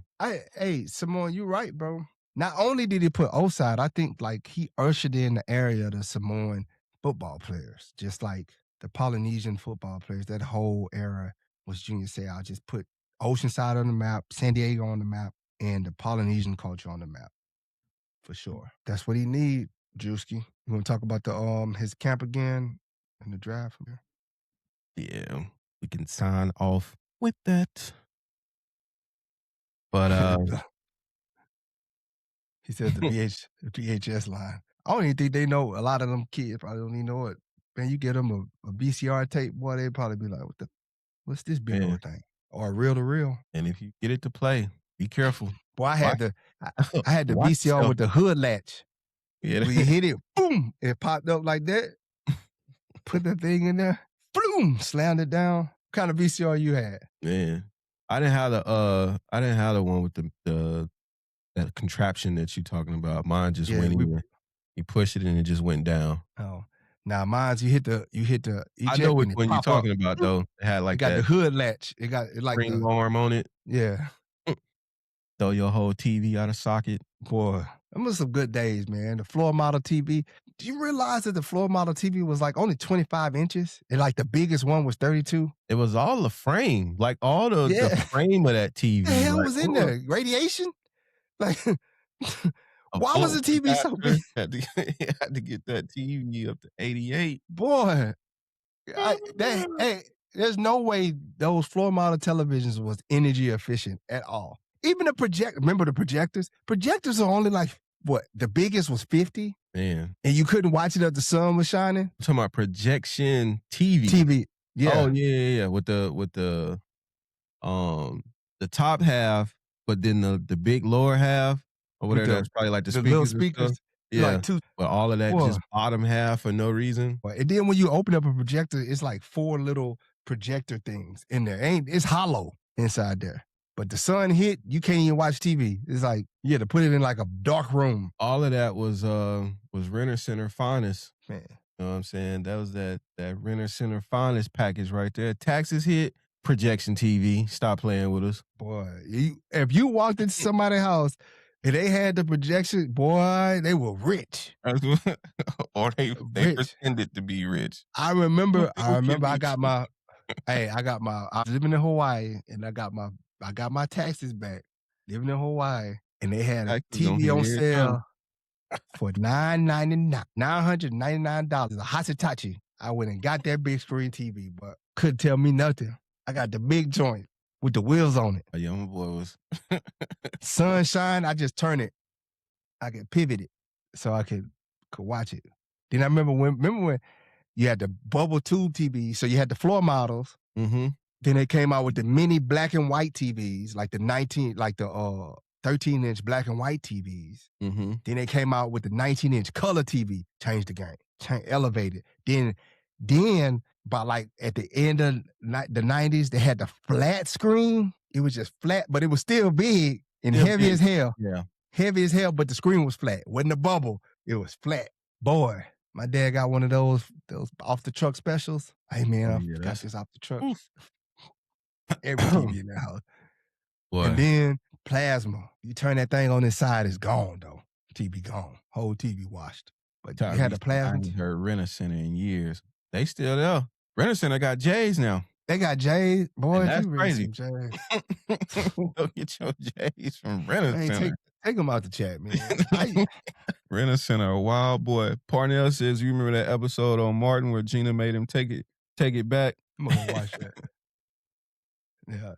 [SPEAKER 2] Hey, Simone, you're right, bro. Not only did he put Oside, I think like he ushered in the area of the Samoan football players, just like the Polynesian football players. That whole era was Junior Seau. Just put Oceanside on the map, San Diego on the map, and the Polynesian culture on the map. For sure. That's what he need, Drewski. You want to talk about his camp again in the draft?
[SPEAKER 1] Yeah, we can sign off with that. But
[SPEAKER 2] he said the VHS line. I don't even think they know. A lot of them kids probably don't even know it. Man, you get them a VCR tape, boy, they'd probably be like, what's this big old thing? Or reel to reel.
[SPEAKER 1] And if you get it to play, be careful.
[SPEAKER 2] Boy, I had the VCR with the hood latch.
[SPEAKER 1] Yeah.
[SPEAKER 2] When you hit it, boom, it popped up like that. Put the thing in there, boom, slammed it down. What kind of VCR you had?
[SPEAKER 1] Man, I didn't have the one with the that contraption that you're talking about. Mine just went in. You push it and it just went down.
[SPEAKER 2] Oh, now mine's you hit the
[SPEAKER 1] I know which one you're talking about though. It had like
[SPEAKER 2] it got
[SPEAKER 1] that
[SPEAKER 2] the hood latch. It got like
[SPEAKER 1] ring arm on it.
[SPEAKER 2] Yeah.
[SPEAKER 1] Throw your whole TV out of socket.
[SPEAKER 2] Boy, them was some good days, man. The floor model TV. Do you realize that the floor model TV was like only 25 inches? And like the biggest one was 32?
[SPEAKER 1] It was all the frame. Like all the frame of that TV.
[SPEAKER 2] What the hell
[SPEAKER 1] like,
[SPEAKER 2] was in there? Radiation? Like, why was the TV so big?
[SPEAKER 1] Had to get that TV up to 88.
[SPEAKER 2] Boy, there's no way those floor model televisions was energy efficient at all. Even remember the projectors? Projectors are only like, what, the biggest was 50?
[SPEAKER 1] Man.
[SPEAKER 2] And you couldn't watch it if the sun was shining?
[SPEAKER 1] I'm talking about projection TV.
[SPEAKER 2] TV, yeah.
[SPEAKER 1] Oh, yeah. With the top half, but then the big lower half, or whatever, that's probably like the speakers.
[SPEAKER 2] Little speakers.
[SPEAKER 1] Yeah,
[SPEAKER 2] like
[SPEAKER 1] but all of that just bottom half for no reason.
[SPEAKER 2] And then when you open up a projector, it's like 4 little projector things in there. It's hollow inside there. But the sun hit, you can't even watch TV. It's like you had to put it in like a dark room.
[SPEAKER 1] All of that was Renter Center Finest.
[SPEAKER 2] Man.
[SPEAKER 1] You know what I'm saying? That was that Renter Center Finest package right there. Taxes hit, projection TV. Stop playing with us.
[SPEAKER 2] Boy, if you walked into somebody's house and they had the projection, boy, they were rich.
[SPEAKER 1] Or they pretended to be rich.
[SPEAKER 2] I remember I got my I was living in Hawaii and I got my taxes back. Living in Hawaii. And they had a TV on sale for $999. A Hasitachi. I went and got that big screen TV, but couldn't tell me nothing. I got the big joint with the wheels on it.
[SPEAKER 1] A young boy was
[SPEAKER 2] sunshine. I just turn it. I could pivot it so I could watch it. Then I remember when you had the bubble tube TV, so you had the floor models.
[SPEAKER 1] Mm-hmm.
[SPEAKER 2] Then they came out with the mini black and white TVs, like the 13-inch black and white TVs.
[SPEAKER 1] Mm-hmm.
[SPEAKER 2] Then they came out with the 19-inch color TV. Changed the game. Elevated. Then by like at the end of the 90s, they had the flat screen. It was just flat, but it was still big and
[SPEAKER 1] Still
[SPEAKER 2] heavy
[SPEAKER 1] big.
[SPEAKER 2] as hell.
[SPEAKER 1] Yeah.
[SPEAKER 2] Heavy as hell, but the screen was flat. Wasn't a bubble. It was flat. Boy, my dad got one of those off the truck specials. Hey man, I got this off the truck. Every TV in the house.
[SPEAKER 1] Boy.
[SPEAKER 2] And then plasma. You turn that thing on this side, it's gone though. TV gone. Whole TV washed. But you had a plasma.
[SPEAKER 1] I ain't heard Rent Center in years. They still there. Rent Center got J's now.
[SPEAKER 2] They got J's. Boy,
[SPEAKER 1] that's
[SPEAKER 2] you
[SPEAKER 1] crazy.
[SPEAKER 2] J's.
[SPEAKER 1] Go get your J's from Rent Center.
[SPEAKER 2] Take them out the chat, man.
[SPEAKER 1] Rent Center, a wild boy. Parnell says, you remember that episode on Martin where Gina made him take it back?
[SPEAKER 2] I'm gonna watch that. Yeah.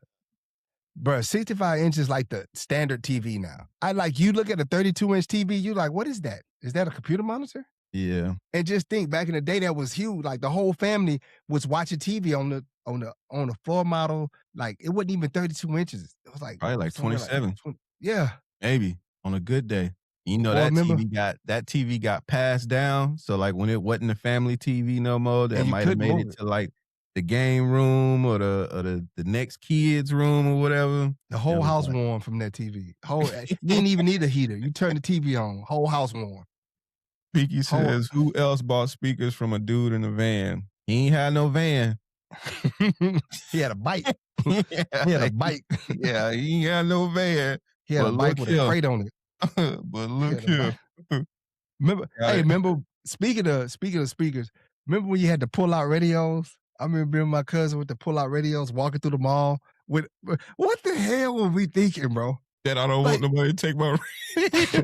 [SPEAKER 2] Bro, 65 inches like the standard TV now. You look at a 32-inch TV, you like, what is that? Is that a computer monitor?
[SPEAKER 1] Yeah.
[SPEAKER 2] And just think, back in the day, that was huge. Like the whole family was watching TV on the floor model. Like it wasn't even 32 inches. It was like
[SPEAKER 1] probably like 27.
[SPEAKER 2] Like 20, yeah.
[SPEAKER 1] Maybe on a good day. You know, that TV got passed down. So like when it wasn't a family TV no more, that might have made it to like the game room or the next kid's room or whatever.
[SPEAKER 2] The whole house warm from that TV. You didn't even need a heater. You turn the TV on, whole house warm.
[SPEAKER 1] Peaky says, who else bought speakers from a dude in a van? He ain't had no van.
[SPEAKER 2] He had a bike. He had a bike.
[SPEAKER 1] Yeah, he ain't had no van.
[SPEAKER 2] He had a bike with a crate on it.
[SPEAKER 1] But look here.
[SPEAKER 2] Remember, speaking of speakers, remember when you had the pull-out radios? I remember my cousin with the pull-out radios walking through the mall with, what the hell were we thinking, bro?
[SPEAKER 1] That I don't want nobody to take my radio.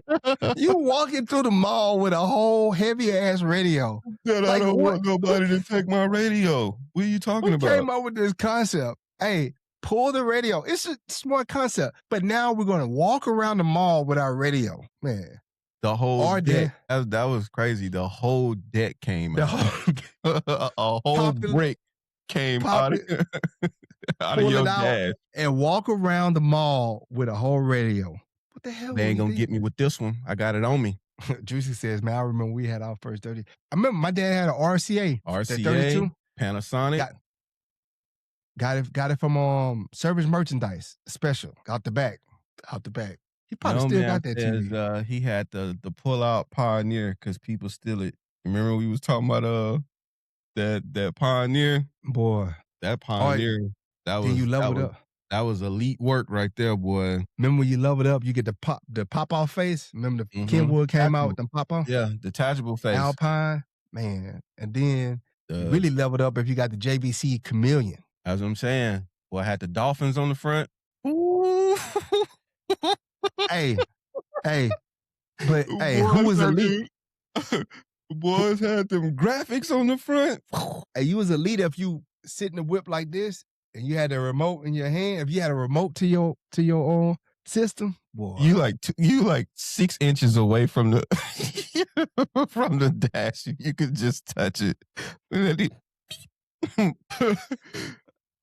[SPEAKER 2] You walking through the mall with a whole heavy-ass radio.
[SPEAKER 1] That I don't want nobody to take my radio. What are you talking about?
[SPEAKER 2] Who came up with this concept? Hey, pull the radio. It's a smart concept. But now we're going to walk around the mall with our radio. Man.
[SPEAKER 1] The whole deck. That was crazy. The whole deck came out. A whole brick came out of your dad.
[SPEAKER 2] And walk around the mall with a whole radio. What the hell?
[SPEAKER 1] They ain't gonna get me with this one. I got it on me.
[SPEAKER 2] Juicy says, man, I remember we had our first 30. I remember my dad had an RCA.
[SPEAKER 1] RCA,
[SPEAKER 2] 32.
[SPEAKER 1] Panasonic.
[SPEAKER 2] Got it from Service Merchandise Special. Out the back. He probably still got that TV.
[SPEAKER 1] He had the pull-out Pioneer because people steal it. Remember we was talking about that Pioneer?
[SPEAKER 2] Boy.
[SPEAKER 1] That Pioneer. That was elite work right there, boy.
[SPEAKER 2] Remember when you level it up, you get the pop-off face? Remember the Kenwood came out with the pop-off?
[SPEAKER 1] Yeah, detachable face.
[SPEAKER 2] Alpine, man. And then you really leveled up if you got the JVC Chameleon.
[SPEAKER 1] That's what I'm saying. Boy, I had the Dolphins on the front. Ooh.
[SPEAKER 2] Hey, but who was elite?
[SPEAKER 1] Boys had them graphics on the front.
[SPEAKER 2] Hey, you was elite if you sit in the whip like this and you had a remote in your hand. If you had a remote to your own system, boy,
[SPEAKER 1] you like 6 inches away from the from the dash. You could just touch it. That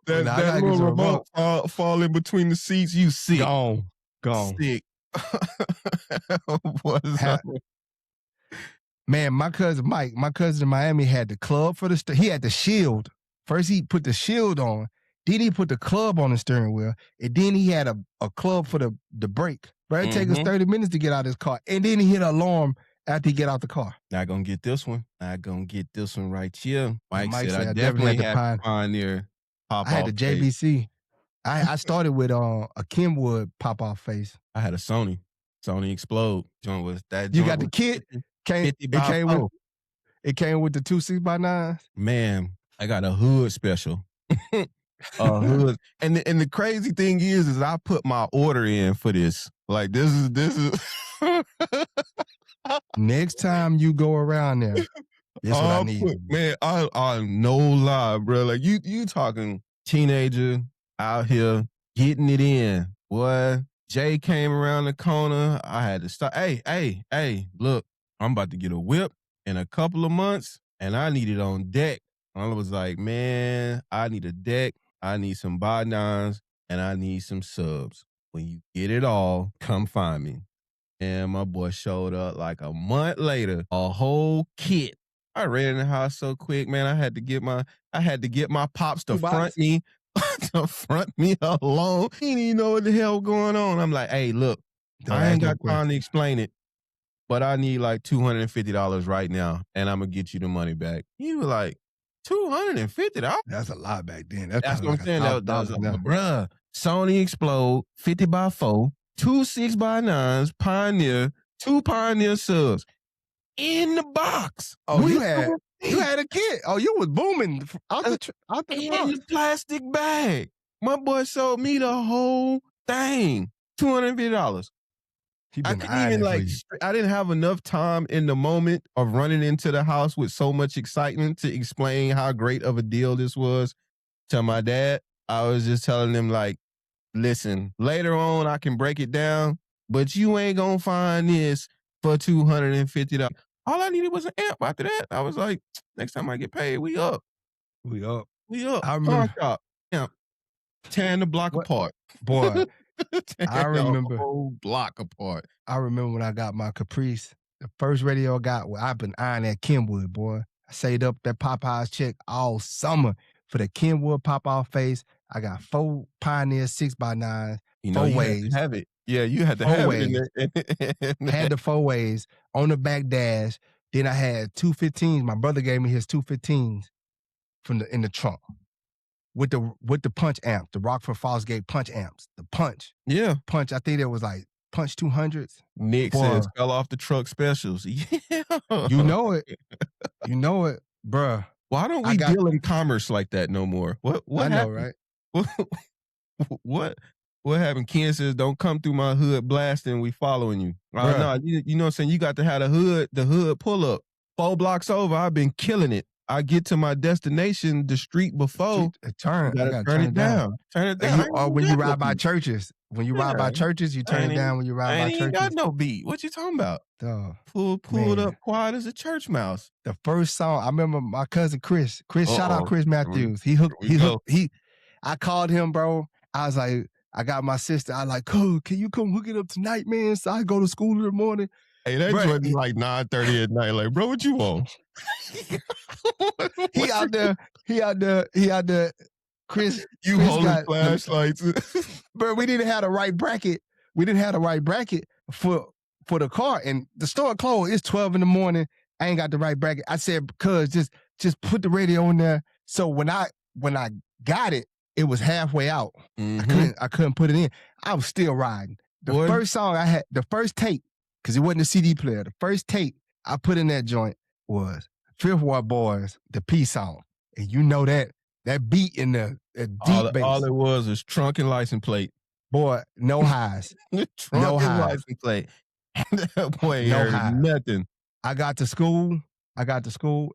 [SPEAKER 1] little remote fall in between the seats. You sick.
[SPEAKER 2] Gone.
[SPEAKER 1] Sick.
[SPEAKER 2] Man, my cousin Mike, in Miami had the club for he had the shield. First he put the shield on, then he put the club on the steering wheel, and then he had a club for the brake. Bro, it take us 30 minutes to get out of his car, and then he hit an alarm after he get out the car.
[SPEAKER 1] Not gonna get this one. Not gonna get this one right here. Mike said I definitely had Pioneer pop-off.
[SPEAKER 2] I had the JVC. I started with a Kenwood pop-off face.
[SPEAKER 1] I had a Sony Explode. Joint was that.
[SPEAKER 2] You got the kit? It came with the 2 6x9s.
[SPEAKER 1] Man, I got a hood special. Hood. And the crazy thing is I put my order in for this. Like this is
[SPEAKER 2] next time you go around there, this what I need.
[SPEAKER 1] Man, I no lie, bro. Like you talking teenager out here getting it in. Boy, Jay came around the corner. I had to stop. Hey, look, I'm about to get a whip in a couple of months, and I need it on deck. I was like, man, I need a deck. I need some buy-downs, and I need some subs. When you get it all, come find me. And my boy showed up like a month later, a whole kit. I ran in the house so quick, man. I had to get my pops to front me to front me alone. He didn't even know what the hell going on. I'm like, hey, look,
[SPEAKER 2] Don't
[SPEAKER 1] I
[SPEAKER 2] ask
[SPEAKER 1] ain't
[SPEAKER 2] no
[SPEAKER 1] got time to
[SPEAKER 2] questions.
[SPEAKER 1] explain it, but I need like $250 right now, and I'm gonna get you the money back. He was like, $250?
[SPEAKER 2] That's a lot back then. That's
[SPEAKER 1] That's
[SPEAKER 2] probably
[SPEAKER 1] what I'm
[SPEAKER 2] like
[SPEAKER 1] saying. That was
[SPEAKER 2] $1,000 now.
[SPEAKER 1] bruh. Sony Explode, 50x4, 2 6x9s, Pioneer, 2 Pioneer subs in the box.
[SPEAKER 2] Oh, you had a kid. Oh, you was booming out the
[SPEAKER 1] in
[SPEAKER 2] box.
[SPEAKER 1] the plastic bag. My boy sold me the whole thing, $250.
[SPEAKER 2] He
[SPEAKER 1] I
[SPEAKER 2] been
[SPEAKER 1] couldn't
[SPEAKER 2] eyeing
[SPEAKER 1] even
[SPEAKER 2] it for you.
[SPEAKER 1] I didn't have enough time in the moment of running into the house with so much excitement to explain how great of a deal this was to my dad. I was just telling him like, listen, later on I can break it down, but you ain't gonna find this for $250. All I needed was an amp. After that, I was like, next time I get paid, we up.
[SPEAKER 2] We up.
[SPEAKER 1] We up.
[SPEAKER 2] I
[SPEAKER 1] Pawn
[SPEAKER 2] remember.
[SPEAKER 1] shop. Amp. Tearing the block apart.
[SPEAKER 2] Boy, I remember.
[SPEAKER 1] The whole block apart.
[SPEAKER 2] I remember when I got my Caprice, the first radio I got, well, I've been eyeing that Kenwood, boy. I saved up that Popeyes check all summer for the Kenwood pop-off face. I got 4 Pioneer 6x9s,
[SPEAKER 1] You know,
[SPEAKER 2] 4
[SPEAKER 1] you
[SPEAKER 2] ways.
[SPEAKER 1] had to have it. Yeah, you had to
[SPEAKER 2] 4
[SPEAKER 1] have
[SPEAKER 2] ways.
[SPEAKER 1] it in there.
[SPEAKER 2] Had the 4 ways on the back dash. Then I had 215s. My brother gave me his 215s in the trunk with the punch amp, the Rockford Fosgate punch amps, the punch.
[SPEAKER 1] Yeah.
[SPEAKER 2] Punch, I think it was like punch 200s.
[SPEAKER 1] Nick says fell off the truck specials. Yeah.
[SPEAKER 2] You know it. You know it, bruh.
[SPEAKER 1] Why don't we deal in commerce like that no more? What
[SPEAKER 2] I know,
[SPEAKER 1] happened?
[SPEAKER 2] Right?
[SPEAKER 1] What happened? Ken says, don't come through my hood blasting, we following you. No, you know what I'm saying? You got to have the hood pull up. 4 blocks over, I've been killing it. I get to my destination, the street before.
[SPEAKER 2] Turn it down.
[SPEAKER 1] Turn it down.
[SPEAKER 2] Or when you ride by churches. When you ride by churches, you turn it down when you ride by churches.
[SPEAKER 1] I ain't got no beat. What you talking about? Pulled up quiet as a church mouse.
[SPEAKER 2] The first song, I remember my cousin Chris. Shout out Chris Matthews. I called him, bro. I was like, I got my sister. I like, cool, can you come hook it up tonight, man? So I go to school in the morning.
[SPEAKER 1] Hey, that joint be like 9:30 at night. Like, bro, what you want?
[SPEAKER 2] He out there. Chris,
[SPEAKER 1] you holding flashlights.
[SPEAKER 2] Bro, we didn't have the right bracket. We didn't have the right bracket for the car. And the store closed. It's 12 in the morning. I ain't got the right bracket. I said, because just put the radio in there. So when I got it, it was halfway out.
[SPEAKER 1] Mm-hmm.
[SPEAKER 2] I couldn't put it in. I was still riding. First song I had, the first tape, because it wasn't a CD player. The first tape I put in that joint was Fifth Ward Boys, the Peace song. And you know that beat in the deep bass.
[SPEAKER 1] All it was trunk and license plate.
[SPEAKER 2] Boy, no highs.
[SPEAKER 1] Trunk and license plate. That boy
[SPEAKER 2] no
[SPEAKER 1] heard
[SPEAKER 2] highs.
[SPEAKER 1] nothing.
[SPEAKER 2] I got to school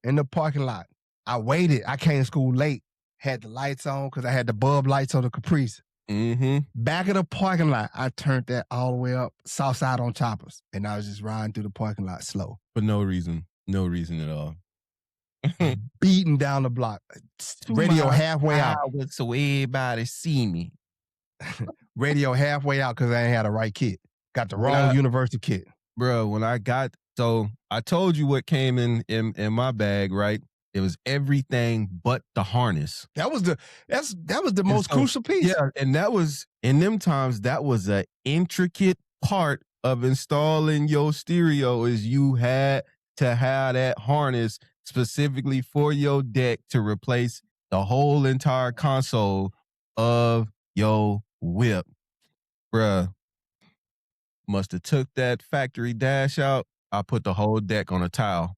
[SPEAKER 2] in the parking lot. I waited. I came to school late. Had the lights on because I had the bulb lights on the Caprice.
[SPEAKER 1] Mm-hmm.
[SPEAKER 2] Back of the parking lot, I turned that all the way up, south side on choppers. And I was just riding through the parking lot slow.
[SPEAKER 1] For no reason. No reason at all.
[SPEAKER 2] Beating down the block. Radio halfway out.
[SPEAKER 1] So everybody see me.
[SPEAKER 2] Radio halfway out because I ain't had a right kit. Got the wrong Universal kit.
[SPEAKER 1] Bro, when I told you what came in my bag, right? It was everything but the harness.
[SPEAKER 2] That was the most crucial piece.
[SPEAKER 1] Yeah, and that was, in them times, that was an intricate part of installing your stereo, is you had to have that harness specifically for your deck to replace the whole entire console of your whip. Bruh, must have took that factory dash out. I put the whole deck on a towel.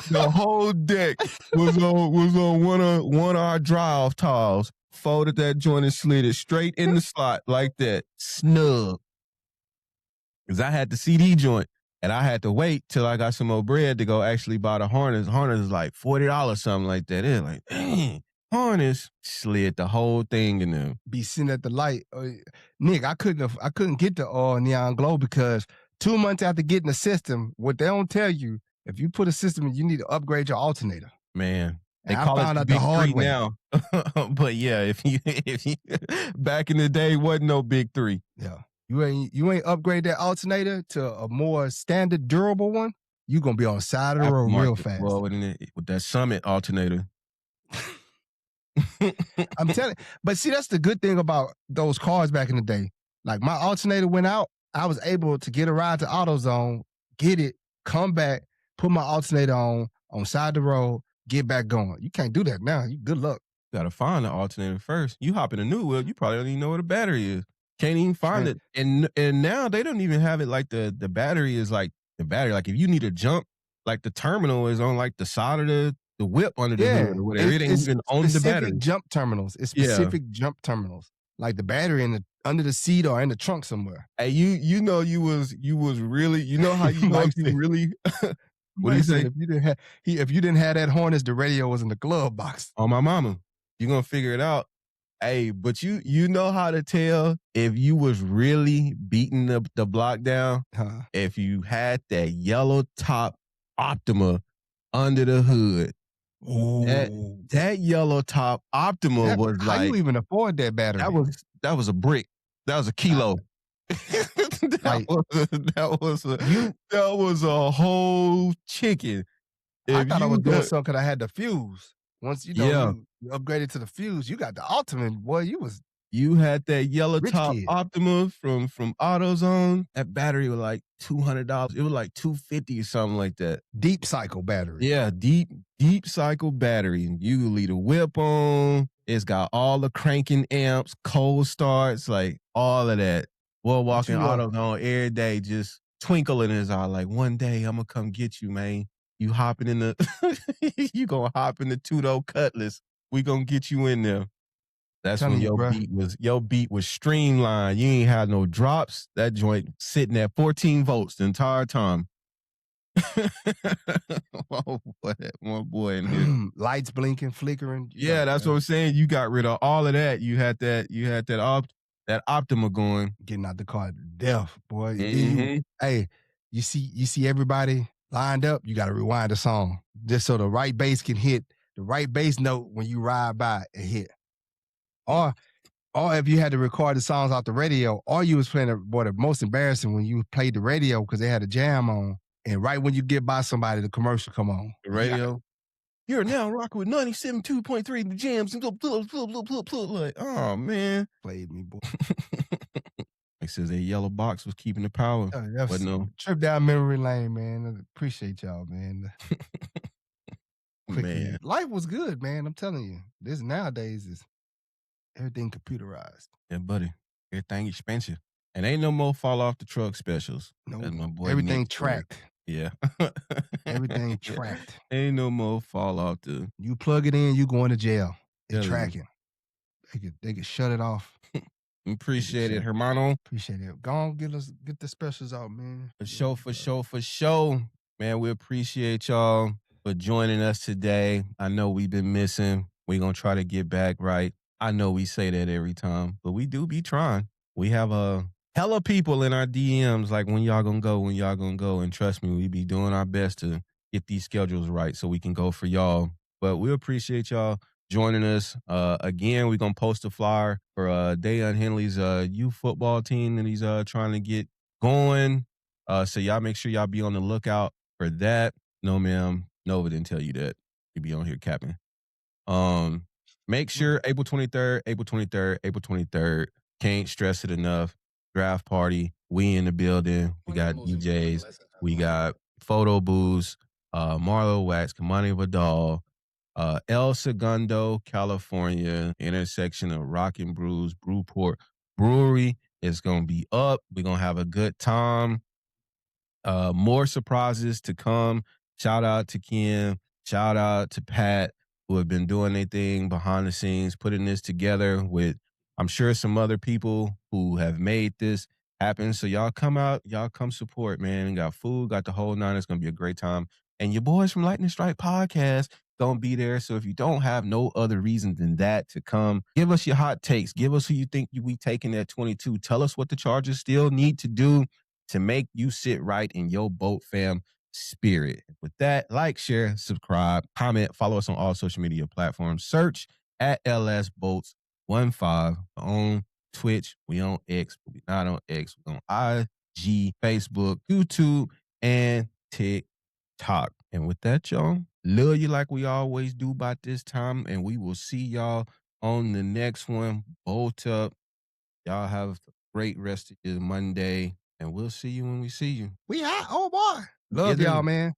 [SPEAKER 1] The whole deck was on one of our dry-off tiles. Folded that joint and slid it straight in the slot like that. Snug. Because I had the CD joint, and I had to wait till I got some more bread to go actually buy the harness. Harness is like $40, something like that. It's like, dang, harness. Slid the whole thing in there.
[SPEAKER 2] Be sitting at the light. Nick, I couldn't get the neon glow because 2 months after getting the system, what they don't tell you, if you put a system in, you need to upgrade your alternator.
[SPEAKER 1] Man, they
[SPEAKER 2] and
[SPEAKER 1] call
[SPEAKER 2] I found
[SPEAKER 1] it
[SPEAKER 2] out
[SPEAKER 1] the
[SPEAKER 2] the hard
[SPEAKER 1] big three
[SPEAKER 2] way
[SPEAKER 1] now. But yeah, if you back in the day, wasn't no big three.
[SPEAKER 2] Yeah, you ain't upgrade that alternator to a more standard, durable one. You gonna be on the side of the road real fast.
[SPEAKER 1] Well, with that Summit alternator.
[SPEAKER 2] I'm telling. But see, that's the good thing about those cars back in the day. Like my alternator went out, I was able to get a ride to AutoZone, get it, come back, put my alternator on side the road, get back going. You can't do that now. You good luck.
[SPEAKER 1] Gotta find the alternator first. You hop in a new wheel, you probably don't even know where the battery is. Can't even find it. And now they don't even have it like the battery is like the battery. Like if you need a jump, like the terminal is on like the side of the whip under the hood or whatever. It ain't even on the battery.
[SPEAKER 2] Jump terminals. It's specific jump terminals. Like the battery under the seat or in the trunk somewhere.
[SPEAKER 1] Hey, you know you was really, you know how you know you really what do you say?
[SPEAKER 2] If you didn't have that harness, the radio was in the glove box.
[SPEAKER 1] On my mama. You're gonna figure it out. Hey, but you know how to tell if you was really beating the block down? If you had that yellow top Optima under the hood. That yellow top Optima was
[SPEAKER 2] how
[SPEAKER 1] like,
[SPEAKER 2] you even afford that battery?
[SPEAKER 1] That was a brick. That was a kilo. that was a whole chicken.
[SPEAKER 2] I thought I was doing something because I had the fuse. Once you upgraded to the fuse, you got the ultimate. Boy,
[SPEAKER 1] you had that yellow top
[SPEAKER 2] kid.
[SPEAKER 1] Optima from AutoZone. That battery was like $200. It was like $250 or something like that.
[SPEAKER 2] Deep cycle battery.
[SPEAKER 1] Yeah, deep cycle battery. You can leave the whip on. It's got all the cranking amps, cold starts, like all of that. We're walking AutoZone every day, just twinkling in his eye. Like one day I'm gonna come get you, man. You hopping in the, you gonna hop in the two-door Cutlass. We gonna get you in there. That's when your beat was streamlined. You ain't had no drops. That joint sitting at 14 volts the entire time. Oh, one boy in here.
[SPEAKER 2] Lights blinking, flickering.
[SPEAKER 1] Yeah, that's what I'm saying. You got rid of all of that. You had that Optima going.
[SPEAKER 2] Getting out the car deaf, boy.
[SPEAKER 1] Mm-hmm.
[SPEAKER 2] Hey, you see everybody lined up, you got to rewind the song just so the right bass can hit the right bass note when you ride by and hit. Or if you had to record the songs off the radio, or you was playing the most embarrassing when you played the radio because they had a jam on, and right when you get by somebody, the commercial come on.
[SPEAKER 1] The radio. You're now rocking with 97.2.3 the jams and like, oh man.
[SPEAKER 2] Played me, boy.
[SPEAKER 1] It says a yellow box was keeping the power.
[SPEAKER 2] But no. Trip down memory lane, man. I appreciate y'all, man.
[SPEAKER 1] Man.
[SPEAKER 2] Life was good, man. I'm telling you. This nowadays is everything computerized.
[SPEAKER 1] Yeah, buddy. Everything expensive. And ain't no more fall off the truck specials.
[SPEAKER 2] No.
[SPEAKER 1] My boy
[SPEAKER 2] everything tracked.
[SPEAKER 1] Yeah.
[SPEAKER 2] Everything tracked.
[SPEAKER 1] Ain't no more fall off the.
[SPEAKER 2] You plug it in, you going to jail. It's tracking. They could shut it off.
[SPEAKER 1] Appreciate it, hermano.
[SPEAKER 2] Appreciate it. Go on, get the specials out, man.
[SPEAKER 1] For sure. Man, we appreciate y'all for joining us today. I know we've been missing. We're going to try to get back right. I know we say that every time, but we do be trying. We have a hella people in our DMs like, when y'all going to go. And trust me, we be doing our best to get these schedules right so we can go for y'all. But we appreciate y'all joining us. Again, we're going to post a flyer for Dayon Henley's youth football team that he's trying to get going. So y'all make sure y'all be on the lookout for that. No, ma'am. Nova didn't tell you that. You be on here capping. Make sure April 23rd. Can't stress it enough. Draft party. We in the building. We got DJs. We got photo booths. Marlo Wax, Kamani Vidal, El Segundo, California, intersection of Rock and Brews, Brewport Brewery is going to be up. We're going to have a good time. More surprises to come. Shout out to Kim. Shout out to Pat, who have been doing their thing behind the scenes, putting this together with, I'm sure, some other people who have made this happen. So y'all come out, y'all come support, man. Got food, got the whole nine. It's going to be a great time. And your boys from Lightning Strike Podcast don't be there. So if you don't have no other reason than that to come, give us your hot takes. Give us who you think we taking at 22. Tell us what the Chargers still need to do to make you sit right in your boat fam spirit. With that, like, share, subscribe, comment, follow us on all social media platforms. Search at LS Boats 15 on Twitch. We on X, but we not on X. We on IG, Facebook, YouTube, and TikTok. And with that, y'all, love you like we always do by this time. And we will see y'all on the next one. Bolt up. Y'all have a great rest of your Monday. And we'll see you when we see you.
[SPEAKER 2] We out. Oh boy. Love
[SPEAKER 1] Yes,
[SPEAKER 2] y'all,
[SPEAKER 1] sir.
[SPEAKER 2] man.